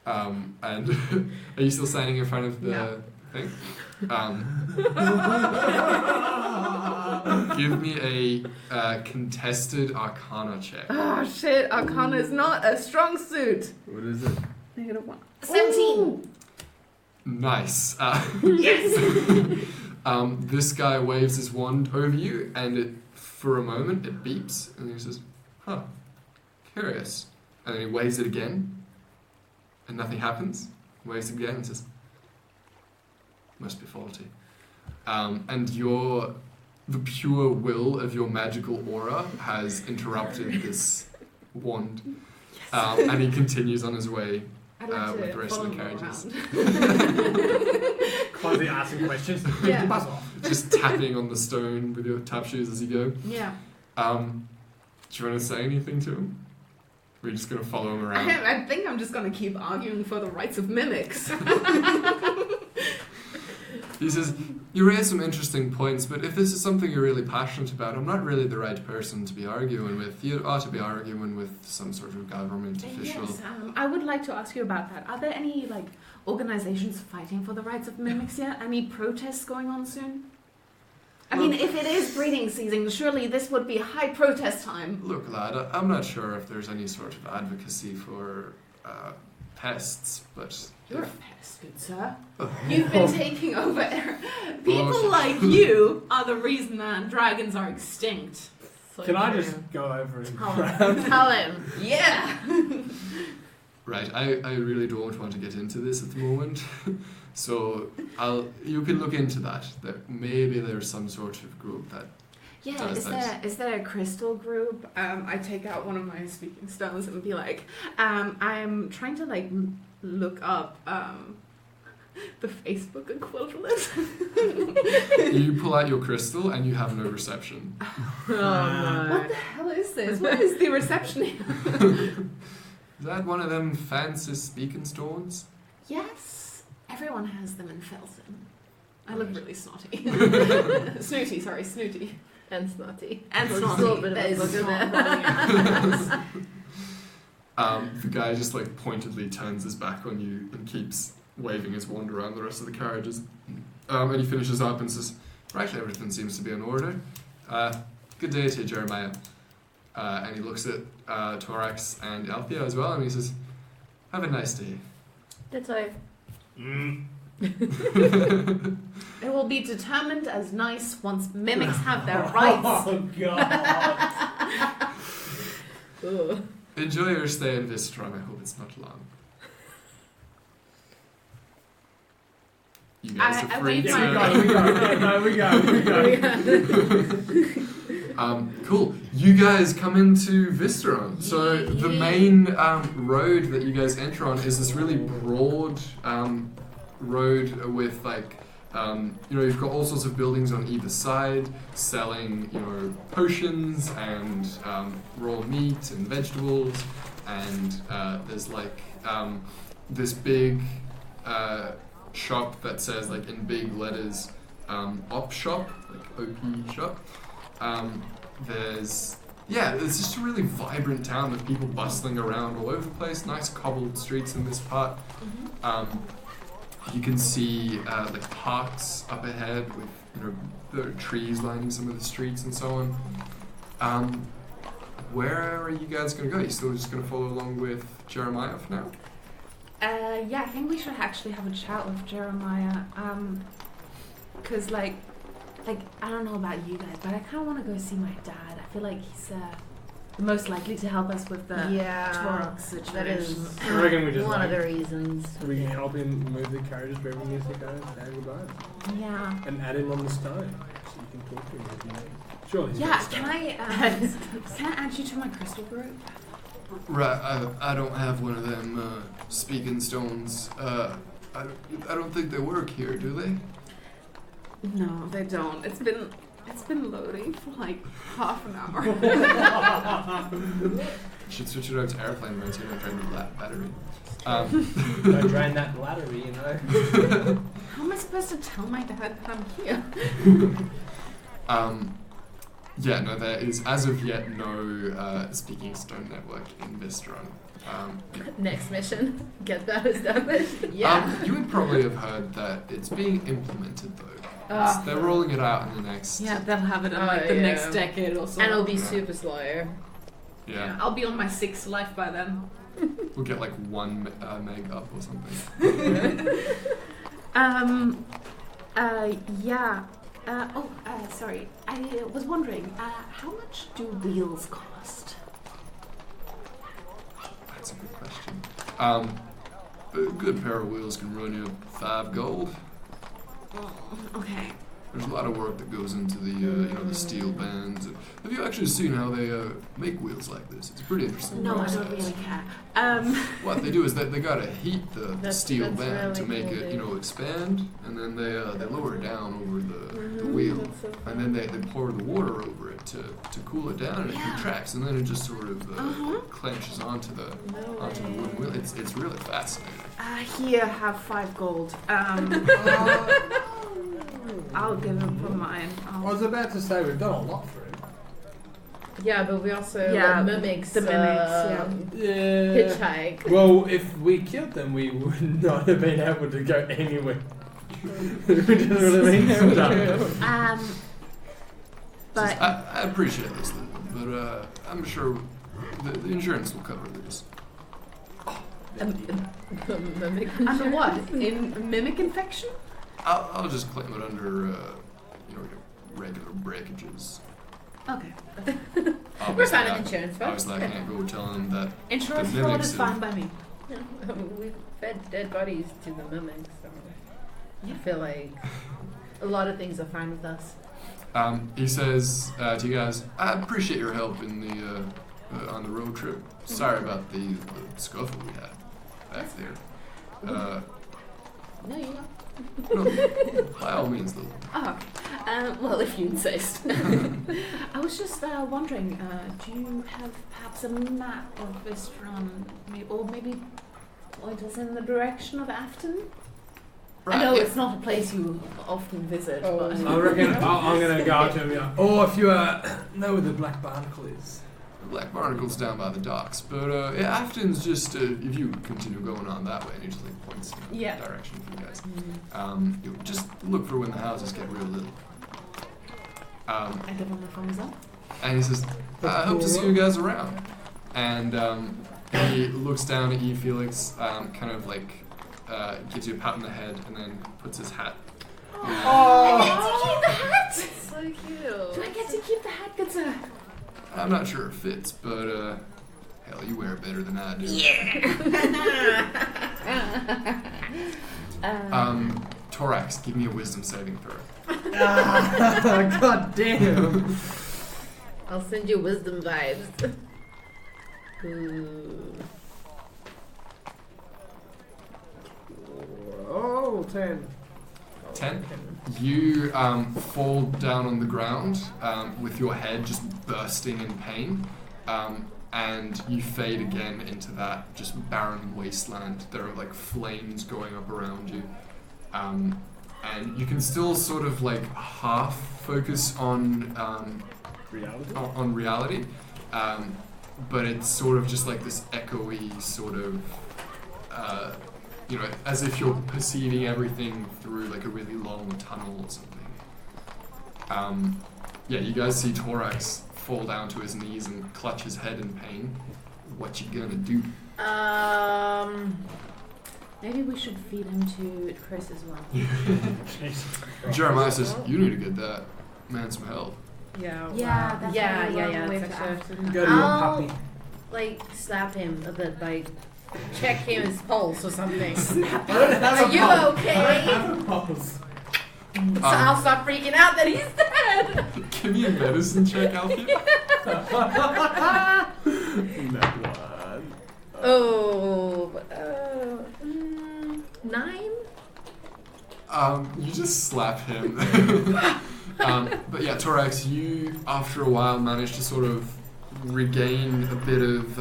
And are you still standing in front of the thing? Give me a contested Arcana check. Oh shit, Arcana is not a strong suit. What is it? -1. 17. Nice. Yes! This guy waves his wand over you, and for a moment it beeps, and he says, "Huh, curious." And then he waves it again, and nothing happens. Waves it again and says, "Must be faulty." And the pure will of your magical aura has interrupted this wand, and he continues on his way. I'd like with to the rest of follow the him carriages. around. Quietly asking questions. Yeah. Buzz off. Just tapping on the stone with your tap shoes as you go. Yeah. Do you want to say anything to him? Or are you just going to follow him around? I think I'm just gonna keep arguing for the rights of mimics. He says, "You raise some interesting points, but if this is something you're really passionate about, I'm not really the right person to be arguing with. You ought to be arguing with some sort of government official." Yes, I would like to ask you about that. Are there any organizations fighting for the rights of mimics yet? Any protests going on soon? I mean, if it is breeding season, surely this would be high protest time. Look, lad, I'm not sure if there's any sort of advocacy for pests, but... You're a pest, good sir. Oh. You've been taking over. People Oh. like you are the reason that dragons are extinct. Can I just go over and Tell him. Yeah. Right, I really don't want to get into this at the moment, so you can look into that. Maybe there's some sort of group that Yeah, does that. is there a crystal group? I take out one of my speaking stones and be like, I'm trying to look up the Facebook equivalent. You pull out your crystal and you have no reception. What the hell is this? What is the reception here? Is that one of them fancy speaking stones? Yes, everyone has them in Felton. I look really snotty. Snooty, sorry, snooty. And snotty. And There's snotty. a little bit of That a is booger snot there. The guy just pointedly turns his back on you and keeps waving his wand around the rest of the carriages. And he finishes up and says, "Right, everything seems to be in order. Good day to you, Jeremiah." And he looks at Torax and Althea as well, and he says, "Have a nice day." That's why. It will be determined as nice once mimics have their rights. Oh, God. Ugh. Enjoy your stay in Vystaron. I hope it's not long. You guys are I free wave to... We go. Cool. You guys come into Vystaron. So the main road that you guys enter on is this really broad road with you've got all sorts of buildings on either side selling potions and raw meat and vegetables, and there's this big shop that says in big letters op shop, OP shop. It's just a really vibrant town with people bustling around all over the place. Nice cobbled streets in this part. You can see parks up ahead with the trees lining some of the streets and so on. Where are you guys going to go? Are you still just going to follow along with Jeremiah for now? Yeah, I think we should actually have a chat with Jeremiah. Cause I don't know about you guys, but I kind of want to go see my dad. I feel like he's the most likely to help us with the Torok situation. That is I reckon we just one of the reasons. we can help him move the carriages wherever he needs to go and goodbye. Yeah. And add him on the stone so you can talk to him if you need. Sure, he's Yeah, got can stone. I add you to my crystal group? Right, I don't have one of them speaking stones. I don't think they work here, do they? No, they don't. It's been loading for half an hour. Should switch it over to airplane mode so you don't drain the battery. Don't drain that battery, How am I supposed to tell my dad that I'm here? There is, as of yet, no speaking stone network in Vystaron. Next mission, get that established. Yeah. You would probably have heard that it's being implemented though. They're rolling it out in the next. Yeah, they'll have it in like the next decade or so. And it'll be super slow. Yeah. I'll be on my 6th life by then. We'll get like 1 meg up or something. Sorry. I was wondering, how much do wheels cost? That's a good question. A good pair of wheels can run you 5 gold. Okay. There's a lot of work that goes into the the steel bands. Have you actually seen how they make wheels like this? It's a pretty interesting No, I process. don't really care. What they do is that they gotta heat the steel that's band to really make cool, it expand, and then they lower it down over the wheel, That's so and then they pour the water over it to cool it down, and it contracts, and then it just sort of clenches onto the wooden wheel. It's really fascinating. Here, have 5 gold. I'll give him for mine. I was about to say we've done a lot for him. Yeah, but we also mimics. The mimics, Yeah. Hitchhike. Well, if we killed them, we would not have been able to go anywhere. We didn't really mean But I appreciate this, but I'm sure the insurance will cover this. Mimic. under what? In mimic infection? I'll just claim it under your regular breakages. Okay. We're fine with insurance, folks. Obviously, I can't go tell them that. Insurance The fraud mimics is of- fine by me. We fed dead bodies to the mimics, so I feel like a lot of things are fine with us. He says to you guys, I appreciate your help in the on the road trip. Sorry about the scuffle we had back there. No, you're not. No, by all means, though. Oh, well, if you insist. I was just wondering, do you have perhaps a map of Vystaron, or maybe point us in the direction of Afton? I know it's not a place you often visit, but... I reckon I'm going to go to him. Yeah. Oh, if you know where the Black Barnacle is. The Black Barnacle's down by the docks, but Afton's just if you continue going on that way, and he just like points in that direction for you guys. You just look for when the houses get real little. I give him a thumbs up. And he says, I hope to see you guys around. And he looks down at you, Felix, kind of like gives you a pat on the head, and then puts his hat. I get to keep the hat! So cute. Do I get to keep the hat, good sir? I'm not sure it fits, but hell, you wear it better than I do. Torax, give me a wisdom saving throw. God damn. I'll send you wisdom vibes. Ooh. Oh, 10. 10. You fall down on the ground with your head just bursting in pain, and you fade again into that just barren wasteland. There are like flames going up around you, and you can still sort of like half focus on reality, but it's sort of just like this echoey sort of. As if you're perceiving everything through like a really long tunnel or something. You guys see Torax fall down to his knees and clutch his head in pain. What you gonna do? Maybe we should feed him to Chris as well. Jeremiah says, you need to get that man some help. Yeah. Yeah, that's Yeah. with That's actually- Afton. Go to your I'll- puppy. Like slap him a bit, like check his pulse or something. I don't have Are a you pulse. okay? I don't have a pulse. So I'll stop freaking out that he's dead. Give me a medicine check, Alfie. Oh, 9? You just slap him. But yeah, Torax, you after a while manage to sort of regain a bit of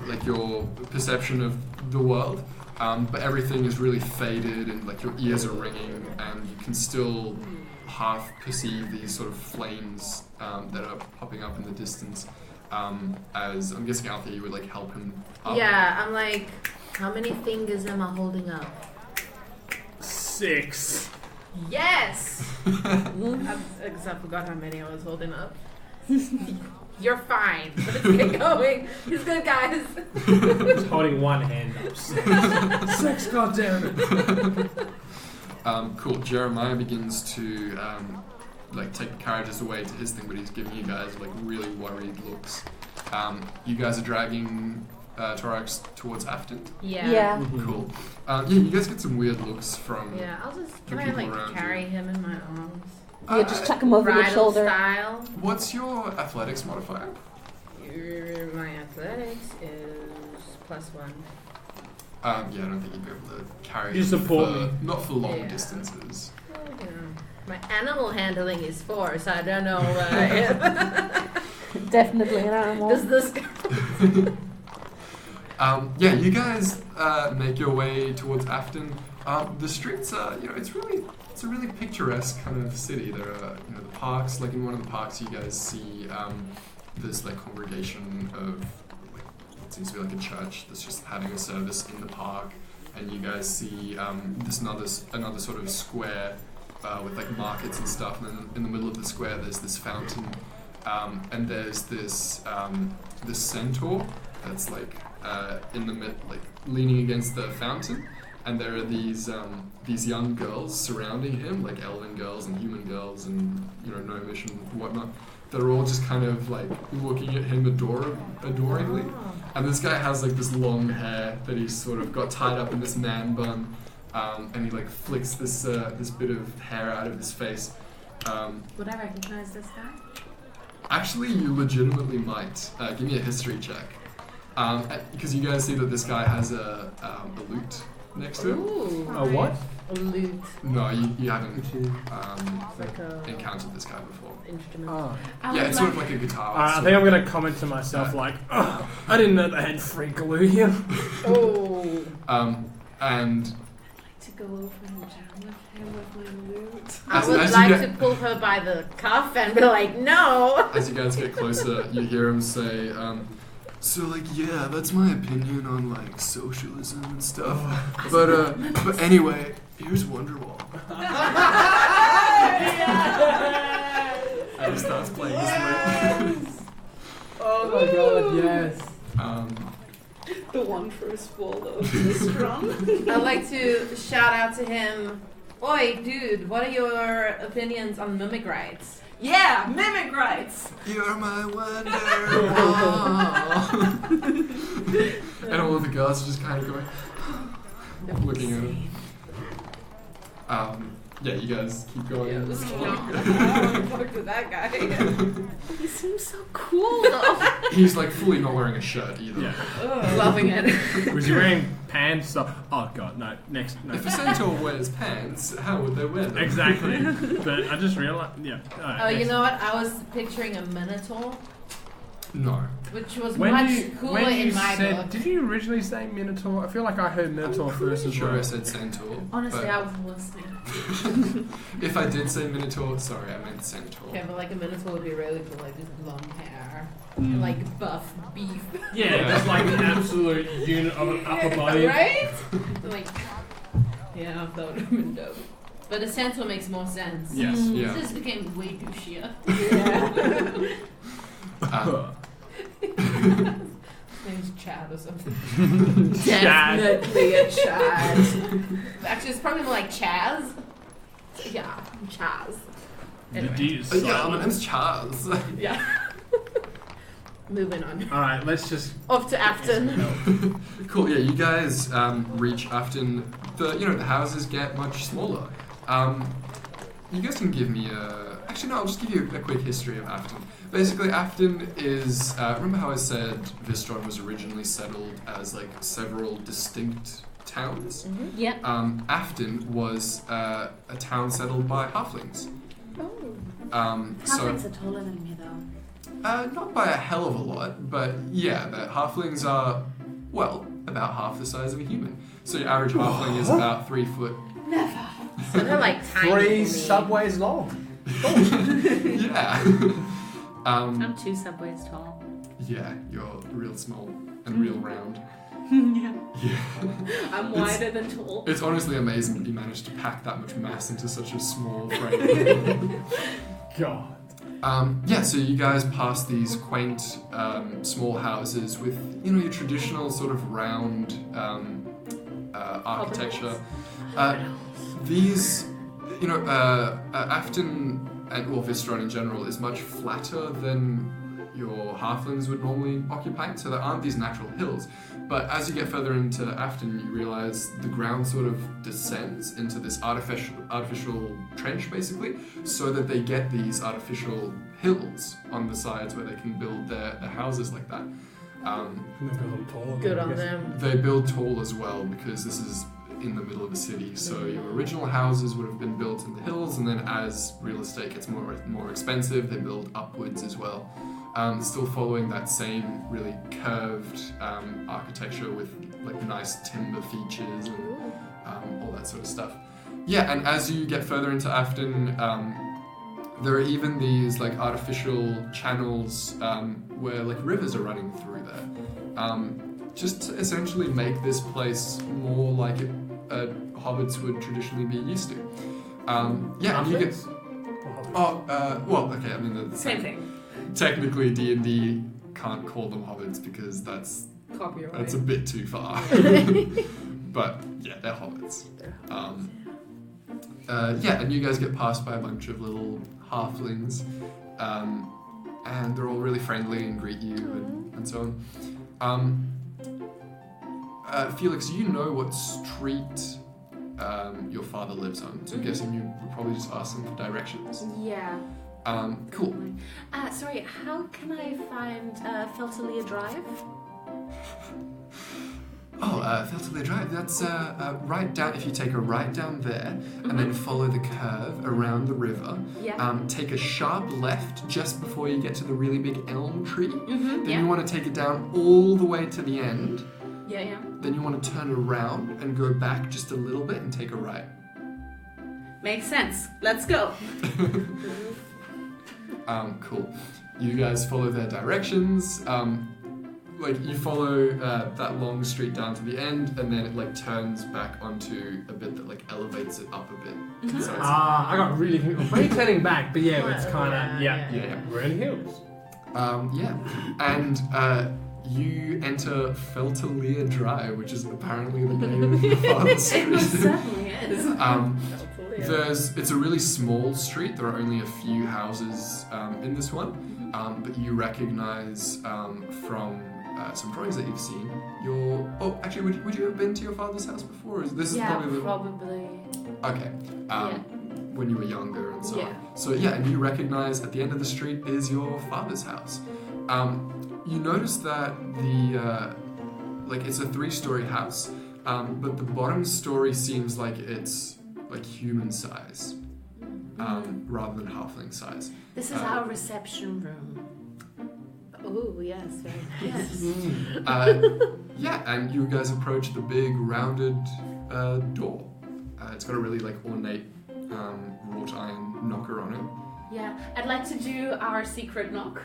like your perception of the world, but everything is really faded and like your ears are ringing, and you can still half perceive these sort of flames that are popping up in the distance. as I'm guessing Althea, you would like help him up. Yeah, I'm like, how many fingers am I holding up? 6. Yes! Because I forgot how many I was holding up. You're fine. Let's get going. He's good, guys. Just holding one hand up. 6, goddammit. Cool. Jeremiah begins to like take the carriages away to his thing, but he's giving you guys like really worried looks. You guys are dragging Torax towards Afton. Yeah. Cool. Yeah, you guys get some weird looks from. Yeah, I'll just The try and people like around carry him in my arms. You just chuck him over your Bridal shoulder. style. What's your athletics modifier? My athletics is +1. Yeah, I don't think you'd be able to carry. You him support for, me. Not for long Yeah. distances. Yeah. My animal handling is 4, so I don't know what I am. Definitely an animal. Does this Yeah, you guys make your way towards Afton. The streets are, it's a really picturesque kind of city. There are, the parks. Like in one of the parks, you guys see this like congregation of like what seems to be like a church that's just having a service in the park, and you guys see this another sort of square with like markets and stuff. And then in the middle of the square, there's this fountain, and there's this centaur that's like in the mid, like leaning against the fountain, and there are these young girls surrounding him, like elven girls and human girls and gnomish and whatnot. They're all just kind of like looking at him adoringly. And this guy has like this long hair that he's sort of got tied up in this man bun, and he like flicks this bit of hair out of his face. Would I recognize this guy? Actually, you legitimately might. Give me a history check. Because you guys see that this guy has a lute next to him. Ooh. A what? A lute. No, you haven't Like a encountered this guy before. instrument. Oh. Yeah, it's sort of like a guitar. I sort think I'm of. going to comment to myself like, oh, I didn't know they had free glue here. Oh. And To go over and jam with him with my lute. I As- would as you like get- to pull her by the cuff and be like, no. as you guys get closer, you hear him say, so like, yeah, that's my opinion on like socialism and stuff. But anyway, here's Wonderwall. And he starts playing this lute. Oh my god, yes. The one first wall of Vystaron. I'd like to shout out to him. Oi, dude, what are your opinions on mimic rights? Yeah, mimic rights. You're my Wonderwall. And all of the girls are just kind of going, looking at him. Yeah, you guys keep going. Yeah, let's go. I want to talk to that guy. He seems so cool though. He's like fully not wearing a shirt either. Yeah. Loving it. Was he wearing pants? Oh god, no. Next, no. If a centaur wears pants, how would they wear them? Exactly. But I just realized, yeah. Oh, you know what? I was picturing a minotaur, No. which was When much you, cooler when you in my said, book. did you originally say Minotaur? I feel like I heard Minotaur first as Sure, I well. said centaur. Honestly, but I wasn't listening. if I did say minotaur, sorry, I meant centaur. Okay, but like a minotaur would be really cool, like just long hair, Mm. and like buff beef. Yeah, that's like an absolute unit of an upper body. Right? Like, yeah, that would have been dope. But a centaur makes more sense. Yes. Yeah. This became way douchier. Yeah. His name's Chad or something. Chad. Definitely a Chad. Actually, it's probably more like Chaz. Yeah, Chaz. Anyway. The D is Yeah, my silent. name's Charles. Yeah. Moving on. Alright, let's just. Off to Afton. Cool. Yeah, you guys reach Afton. The houses get much smaller. You guys can give me a. Actually, no. I'll just give you a quick history of Afton. Basically, Afton is. Remember how I said Vystaron was originally settled as like several distinct towns? Mm-hmm. Yep. Afton was a town settled by halflings. Oh. Halflings are taller than me though. Not by a hell of a lot, but yeah, the halflings are, well, about half the size of a human. So your average halfling is about 3 foot. So they're like tiny. 3 to me. subways long. Yeah. I'm 2 subways tall. Yeah, you're real small and real round. Yeah. Yeah. I'm wider than tall. It's honestly amazing that you managed to pack that much mass into such a small frame. God. Yeah, so you guys pass these quaint, small houses with, your traditional sort of round architecture. These, Afton and Vystaron in general is much flatter than your halflings would normally occupy, so there aren't these natural hills. But as you get further into Afton, you realize the ground sort of descends into this artificial trench, basically, so that they get these artificial hills on the sides where they can build their houses like that. Good on them. They build tall as well, because this is in the middle of a city, so your original houses would have been built in the hills, and then as real estate gets more expensive, they build upwards as well. Still following that same really curved architecture with like nice timber features and all that sort of stuff. Yeah, and as you get further into Afton, there are even these like artificial channels where like rivers are running through there, just to essentially make this place more like hobbits would traditionally be used to. Yeah, and you get. Well, okay. I mean, the Same thing. Technically, D&D can't call them hobbits because that's Copyright. a bit too far. But yeah, they're hobbits. Yeah, and you guys get passed by a bunch of little halflings, and they're all really friendly and greet you and so on. Felix, you know what street your father lives on, so I'm guessing you would probably just ask them for directions. Yeah. Cool. Sorry, how can I find Feltalia Drive? Feltalia Drive, that's right down, if you take a right down there, and then follow the curve around the river, take a sharp left just before you get to the really big elm tree, then you want to take it down all the way to the end, then you want to turn around and go back just a little bit and take a right. Makes sense. Let's go. Cool. You guys follow their directions. You follow that long street down to the end, and then it like turns back onto a bit that like elevates it up a bit. So I got really. Where are you turning back? But yeah, it's kind of yeah. Really hills. And you enter Feltalia Drive, which is apparently the name of your father's street. It most certainly is. It's a really small street. There are only a few houses in this one, but you recognize from some drawings that you've seen. Would you have been to your father's house before? This is probably. Okay. When you were younger and so on. So and you recognize at the end of the street is your father's house. You notice that it's a 3-story house, but the bottom story seems like it's like human size, rather than halfling size. This is our reception room. Oh yes, very nice. And you guys approach the big rounded door. It's got a really like ornate wrought iron knocker on it. Yeah, I'd like to do our secret knock.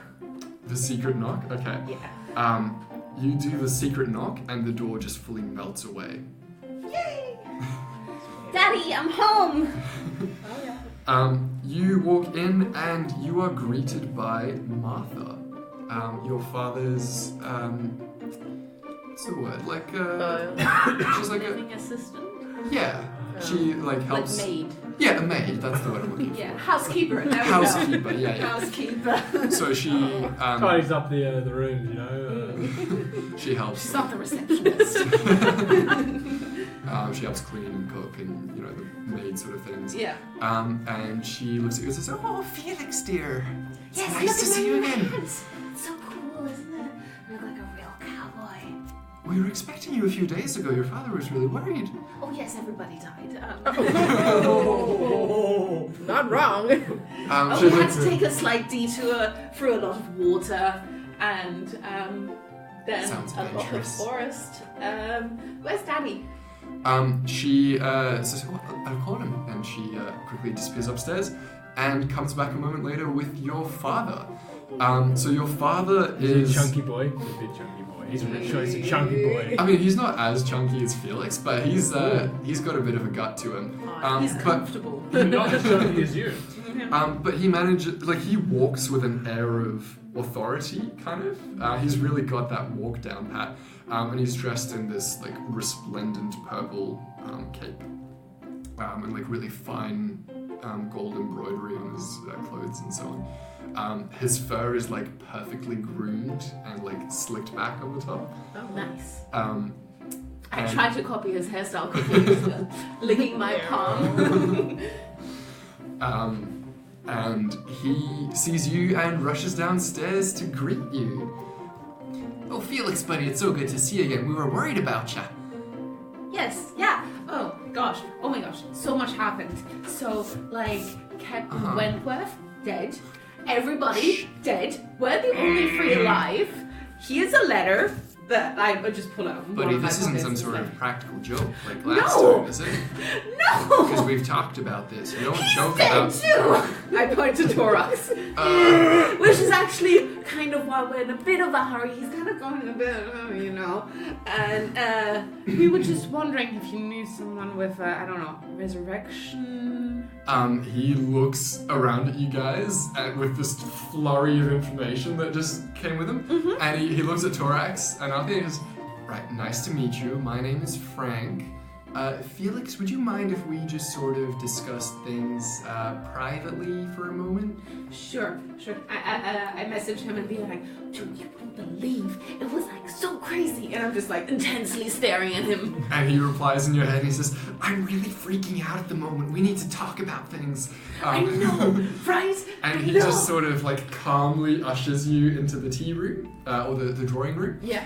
The secret knock? Okay. Yeah. You do the secret knock and the door just fully melts away. Yay! Daddy, I'm home! You walk in and you are greeted by Martha. Your father's, what's the word? She's like living assistant? Yeah. She helps. Like maid. Yeah, a maid, that's the word I'm looking for. Yeah, housekeeper. There we Housekeeper, go. yeah. Housekeeper. So she tidies up the rooms, she helps. She's not the receptionist. She helps clean and cook and the maid sort of things. Yeah. And she looks at you and says, "Oh, Felix, dear, it's Yes, nice to see you again. Hands. So cool, isn't it? I look like a real cowboy. We were expecting you a few days ago. Your father was really worried." Oh yes, everybody died. Not wrong. We had to take a slight detour through a lot of water and then Sounds a lot of adventurous. forest. Where's Daddy? She says, "Well, I'll call him," and she quickly disappears upstairs and comes back a moment later with your father. So your father He's is... a chunky boy. He's a big chunky boy. He's a chunky boy. I mean, he's not as chunky as Felix, but he's got a bit of a gut to him. He's But comfortable. Not as chunky as you. But he manages, like, he walks with an air of authority, kind of. He's really got that walk down pat. And he's dressed in this, like, resplendent purple cape. And, like, really fine gold embroidery on his clothes and so on. His fur is, like, perfectly groomed and, like, slicked back on the top. Oh, nice. I And- tried to copy his hairstyle quickly, licking my palm. And he sees you and rushes downstairs to greet you. Oh, Felix, buddy, it's so good to see you again. We were worried about you. Yes, yeah. Oh gosh, oh my gosh, so much happened. So, like, Captain Wentworth, dead. Everybody, dead. We're the only three alive. Here's a letter that I just pull out. Buddy, this isn't some sort of practical joke like last No! time, is it? No! Because we've talked about this. We don't joke Dead about... too! I point to Torax. Which is actually kind of why we're in a bit of a hurry. He's kind of going a bit, you know. And we were just wondering if you knew someone with, I don't know, resurrection. He looks around at you guys with this flurry of information that just came with him. And he looks at Torax and Althea goes, right, nice to meet you. My name is Frank. Felix, would you mind if we just sort of discuss things privately for a moment? Sure. I message him and be like, dude, you won't believe. It was like so crazy. And I'm just like intensely staring at him. And he replies in your head and he says, I'm really freaking out at the moment. We need to talk about things. I know, right? And I he know. just sort of like calmly ushers you into the tea room, or the drawing room. Yeah.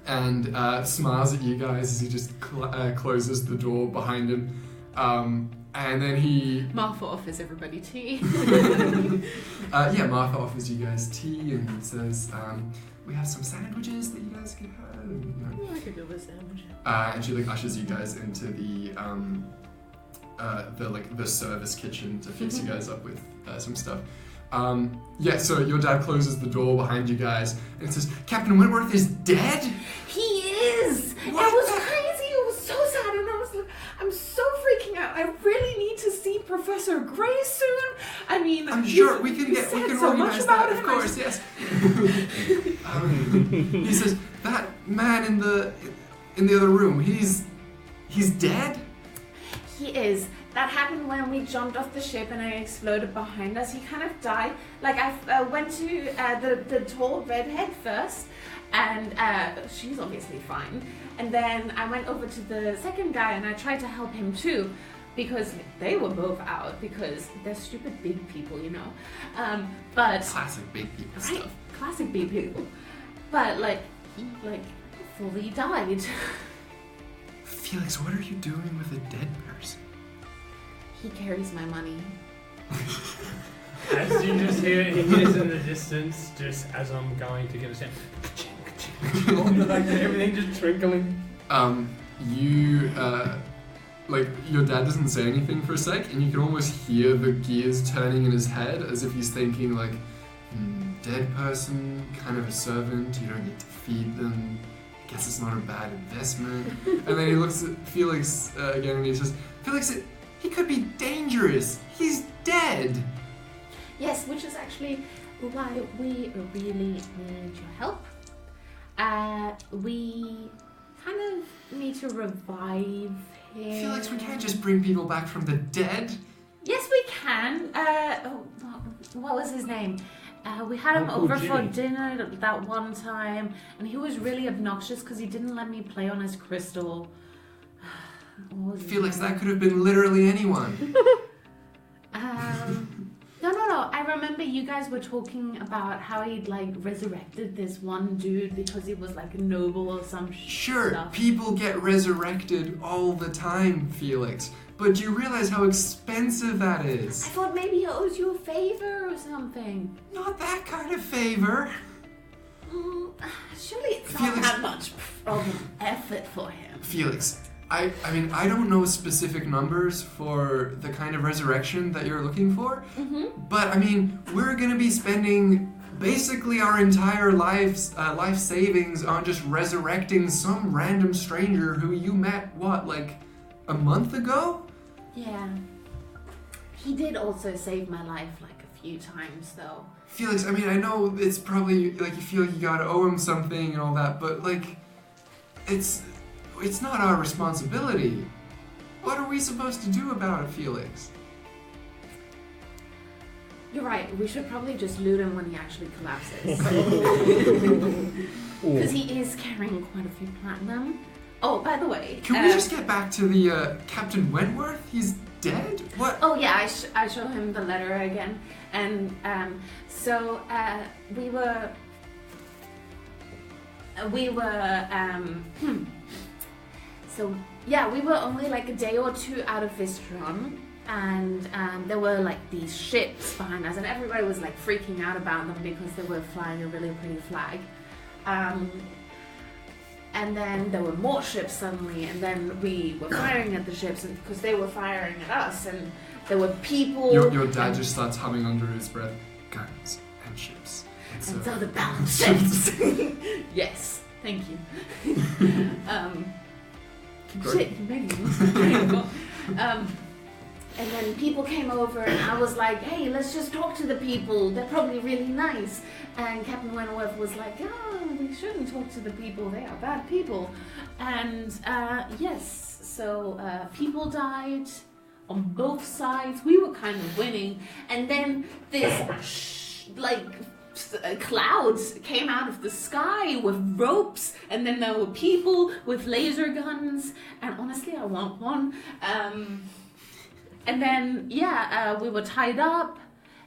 And smiles at you guys as he just closes the door behind him. And then he... Martha offers everybody tea. Martha offers you guys tea and says, we have some sandwiches that you guys could have. You know. I could do with a sandwich. And she like ushers you guys into the service kitchen to fix you guys up with some stuff. So your dad closes the door behind you guys and it says, Captain Wentworth is dead? He is! What It was the- crazy, it was so sad, and I was like, I'm so freaking out. I really need to see Professor Gray soon. I mean, I'm sure we you can said organize much that, about of him. course, yes. He says, that man in the other room, he's dead? He is. That happened when we jumped off the ship and I exploded behind us. He kind of died. Like, I went to the tall redhead first, and she's obviously fine. And then I went over to the second guy and I tried to help him too, because they were both out, because they're stupid big people, you know. But Classic big people right, stuff. classic big people. But he fully died. Felix, what are you doing with a dead person? He carries my money. As you just hear, he hears in the distance, just as I'm going to get a sound, like everything just twinkling. Your dad doesn't say anything for a sec, and you can almost hear the gears turning in his head as if he's thinking like, dead person, kind of a servant, you don't get to feed them, I guess it's not a bad investment. And then he looks at Felix again and he says, Felix, he could be dangerous, he's dead. Yes, which is actually why we really need your help. We kind of need to revive him. Felix, we can't just bring people back from the dead. Yes, we can. What was his name? We had him Uncle over for Jimmy. dinner that one time, and he was really obnoxious because he didn't let me play on his crystal. What was his Felix, name? that could have been literally anyone. No. I remember you guys were talking about how he'd resurrected this one dude because he was like a noble or some Sure, stuff. people get resurrected all the time, Felix. But do you realize how expensive that I is? thought maybe he owes you a favor or something. Not that kind of favor. Surely it's not Felix- that much of an effort for him. Felix, I mean, I don't know specific numbers for the kind of resurrection that you're looking for, but I mean, we're gonna be spending basically our entire life savings on just resurrecting some random stranger who you met, like a month ago? Yeah. He did also save my life like a few times, though. Felix, I mean, I know it's probably like you feel like you gotta owe him something and all that, but like, it's not our responsibility. What are we supposed to do about it, Felix? You're right, we should probably just loot him when he actually collapses. Because he is carrying quite a few platinum. Oh, by the way... Can we just get back to the Captain Wentworth? He's dead? What? Oh yeah, I show him the letter again. And so we were So yeah, we were only like a day or two out of Vystaron, and there were like these ships behind us, and everybody was like freaking out about them because they were flying a really pretty flag. And then there were more ships suddenly, and then we were firing at the ships because they were firing at us, and there were people. Your dad just starts humming under his breath, guns and ships. And so the balance shifts. Yes, thank you. Shit, you're making me and then people came over, and I was like, hey, let's just talk to the people. They're probably really nice. And Captain Wentworth was like, oh, we shouldn't talk to the people. They are bad people. And yes, so people died on both sides. We were kind of winning. And then this, clouds came out of the sky with ropes, and then there were people with laser guns, and honestly I want one. And then we were tied up,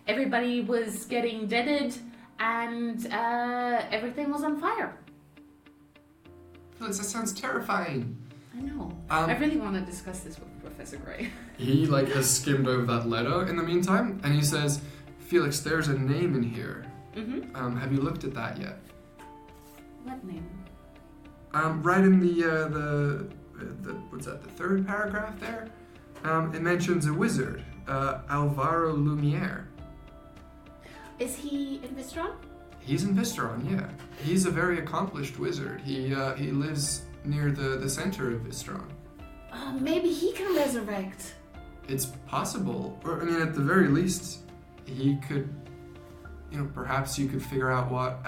everybody was getting deaded, and everything was on fire. Felix, that sounds terrifying. I know. I really want to discuss this with Professor Gray. He has skimmed over that letter in the meantime, and he says, Felix, there's a name in here. Mm-hmm. Have you looked at that yet? What name? Right in the what's that? The third paragraph there. It mentions a wizard, Alvaro Lumiere. Is he in Vystaron? He's in Vystaron, yeah. He's a very accomplished wizard. He lives near the center of Vystaron. Maybe he can resurrect. It's possible, or I mean, at the very least, he could. Perhaps you could figure out what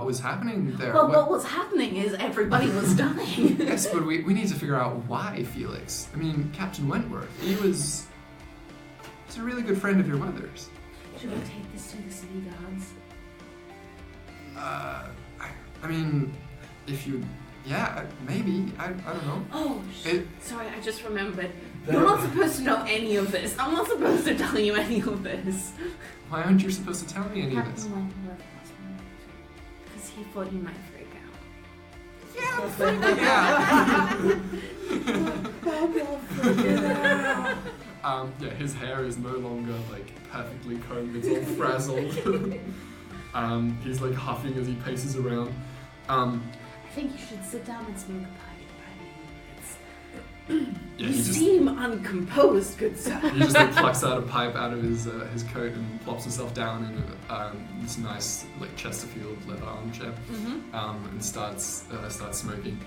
was happening there. Well, what was happening is everybody was dying. Yes, but we need to figure out why, Felix. I mean, Captain Wentworth, he's a really good friend of your mother's. Should we take this to the city guards? I mean, if you... Yeah, maybe. I don't know. Oh, shit. Sorry, I just remembered. You're not supposed to know any of this. I'm not supposed to tell you any of this. Why aren't you supposed to tell me any of this? Because he thought you might freak out. Yeah, his hair is no longer perfectly combed, it's all frazzled. He's huffing as he paces around. I think you should sit down and smoke a pipe. Yeah, you seem uncomposed, good sir. He just plucks out a pipe out of his coat and plops himself down in this nice Chesterfield leather armchair, and starts smoking.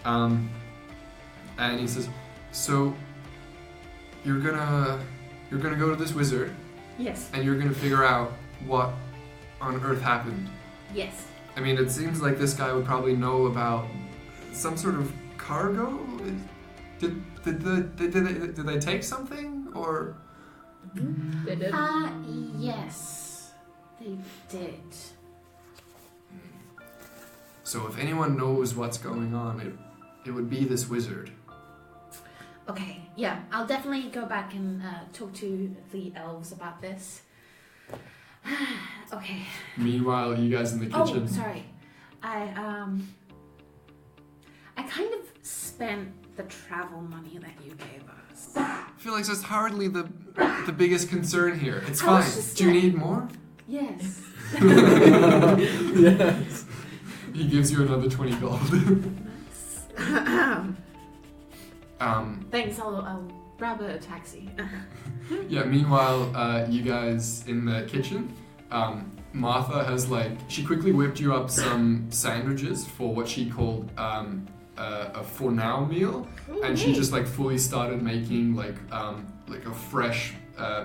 And he says, "So you're gonna go to this wizard, yes, and you're gonna figure out what on earth happened." Yes. I mean, it seems like this guy would probably know about some sort of cargo. Did they take something, or? They did. Yes, they did. So if anyone knows what's going on, it would be this wizard. Okay, yeah, I'll definitely go back and talk to the elves about this. Okay. Meanwhile, you guys in the kitchen. Oh, sorry. I kind of spent the travel money that you gave us. Felix, that's hardly the biggest concern here. It's I was fine. just Do you need more? Yes. Yes. He gives you another 20 gold. Nice. Thanks, I'll grab a taxi. Yeah, meanwhile, you guys in the kitchen, Martha has she quickly whipped you up some sandwiches for what she called a for now meal, and she just fully started making a fresh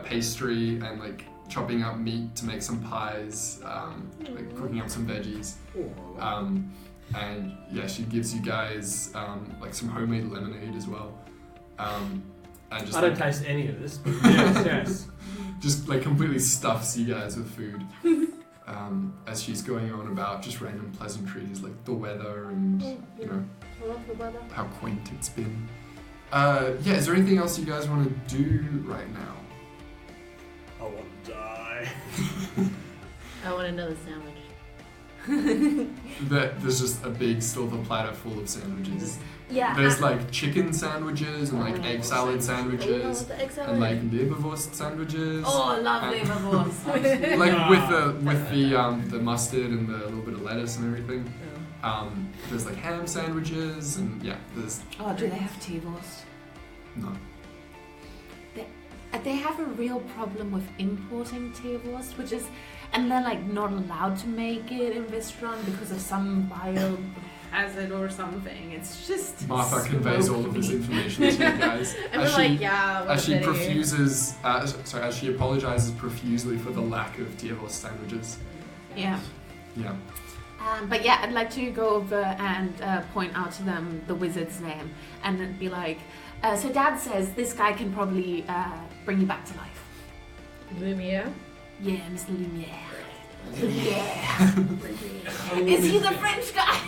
pastry and chopping up meat to make some pies, cooking up some veggies. And yeah, she gives you guys some homemade lemonade as well. And just, I don't taste any of this, but yes. Just completely stuffs you guys with food. As she's going on about just random pleasantries like the weather and I love the weather. how quaint it's been. Is there anything else you guys want to do right now? I want to die. I want another sandwich. There's just a big silver platter full of sandwiches. Yeah. There's chicken sandwiches and egg salad sandwiches the egg and salad. Leberwurst sandwiches. Oh, I love Leberwurst. with the mustard and the little bit of lettuce and everything. There's ham sandwiches and there's Oh, do they have Teewurst? no. They have a real problem with importing Teewurst, and they're not allowed to make it in Vystaron because of some biohazard or something. It's just Martha conveys all of this information to you guys. And as we're she, yeah. as she profuse. as she apologizes profusely for the lack of Teewurst sandwiches. Yeah. Yeah. But yeah, I'd like to go over and point out to them the wizard's name and then be like, so Dad says this guy can probably bring you back to life. Lumiere. Yeah, Mr. Lumiere. Yeah. Is he the French guy?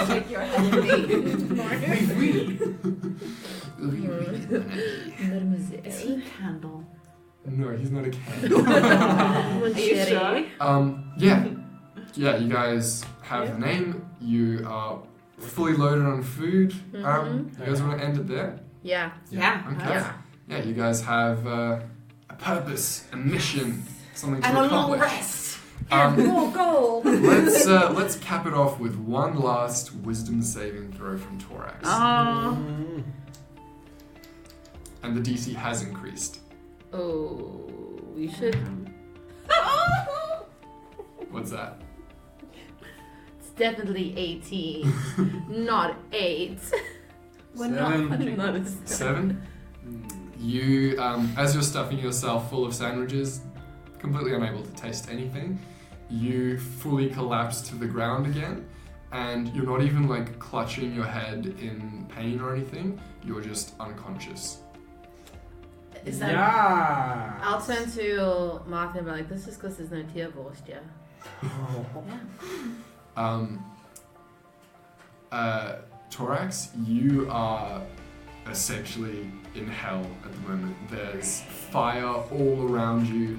Shake your head at me. Is he Candle? No, he's not a candle. Are you sure? Yeah, you guys have the name. You are fully loaded on food. You guys want to end it there? Yeah. Yeah. Okay. Yeah, you guys have a purpose, a mission, something to And a long accomplish. rest. More gold. Let's cap it off with one last wisdom saving throw from Torax. And the DC has increased. Oh, we should. What's that? It's definitely 18, not 8. We're not a 7? You, as you're stuffing yourself full of sandwiches, completely unable to taste anything, you fully collapse to the ground again, and you're not even clutching your head in pain or anything, you're just unconscious. Is that? Yeah. I'll turn to Martha and be like, this is because there's no Teewurst, yeah. Torax, you are essentially in hell at the moment. There's fire all around you.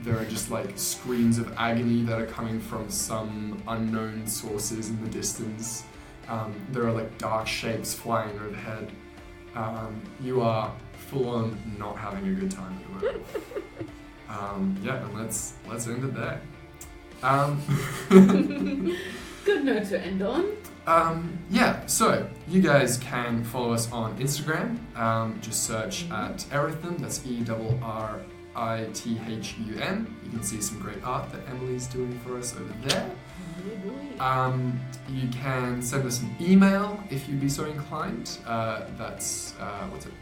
There are just screams of agony that are coming from some unknown sources in the distance. There are dark shapes flying overhead. You are full on not having a good time at the moment. And let's end it there. Good note to end on. So you guys can follow us on Instagram. Just search at Erithum, that's ERRITHUN. You can see some great art that Emily's doing for us over there. You can send us an email if you'd be so inclined. That's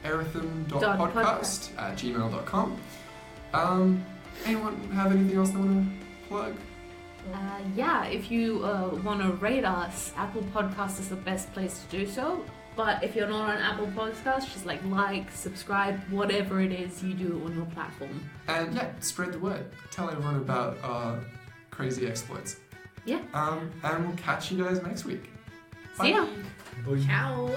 erithum.podcast@gmail.com. Anyone have anything else they want to plug? If you want to rate us, Apple Podcast is the best place to do so. But if you're not on Apple Podcasts, just subscribe, whatever it is you do on your platform. And spread the word. Tell everyone about our crazy exploits. Yeah. And we'll catch you guys next week. See ya. Bye. Ciao.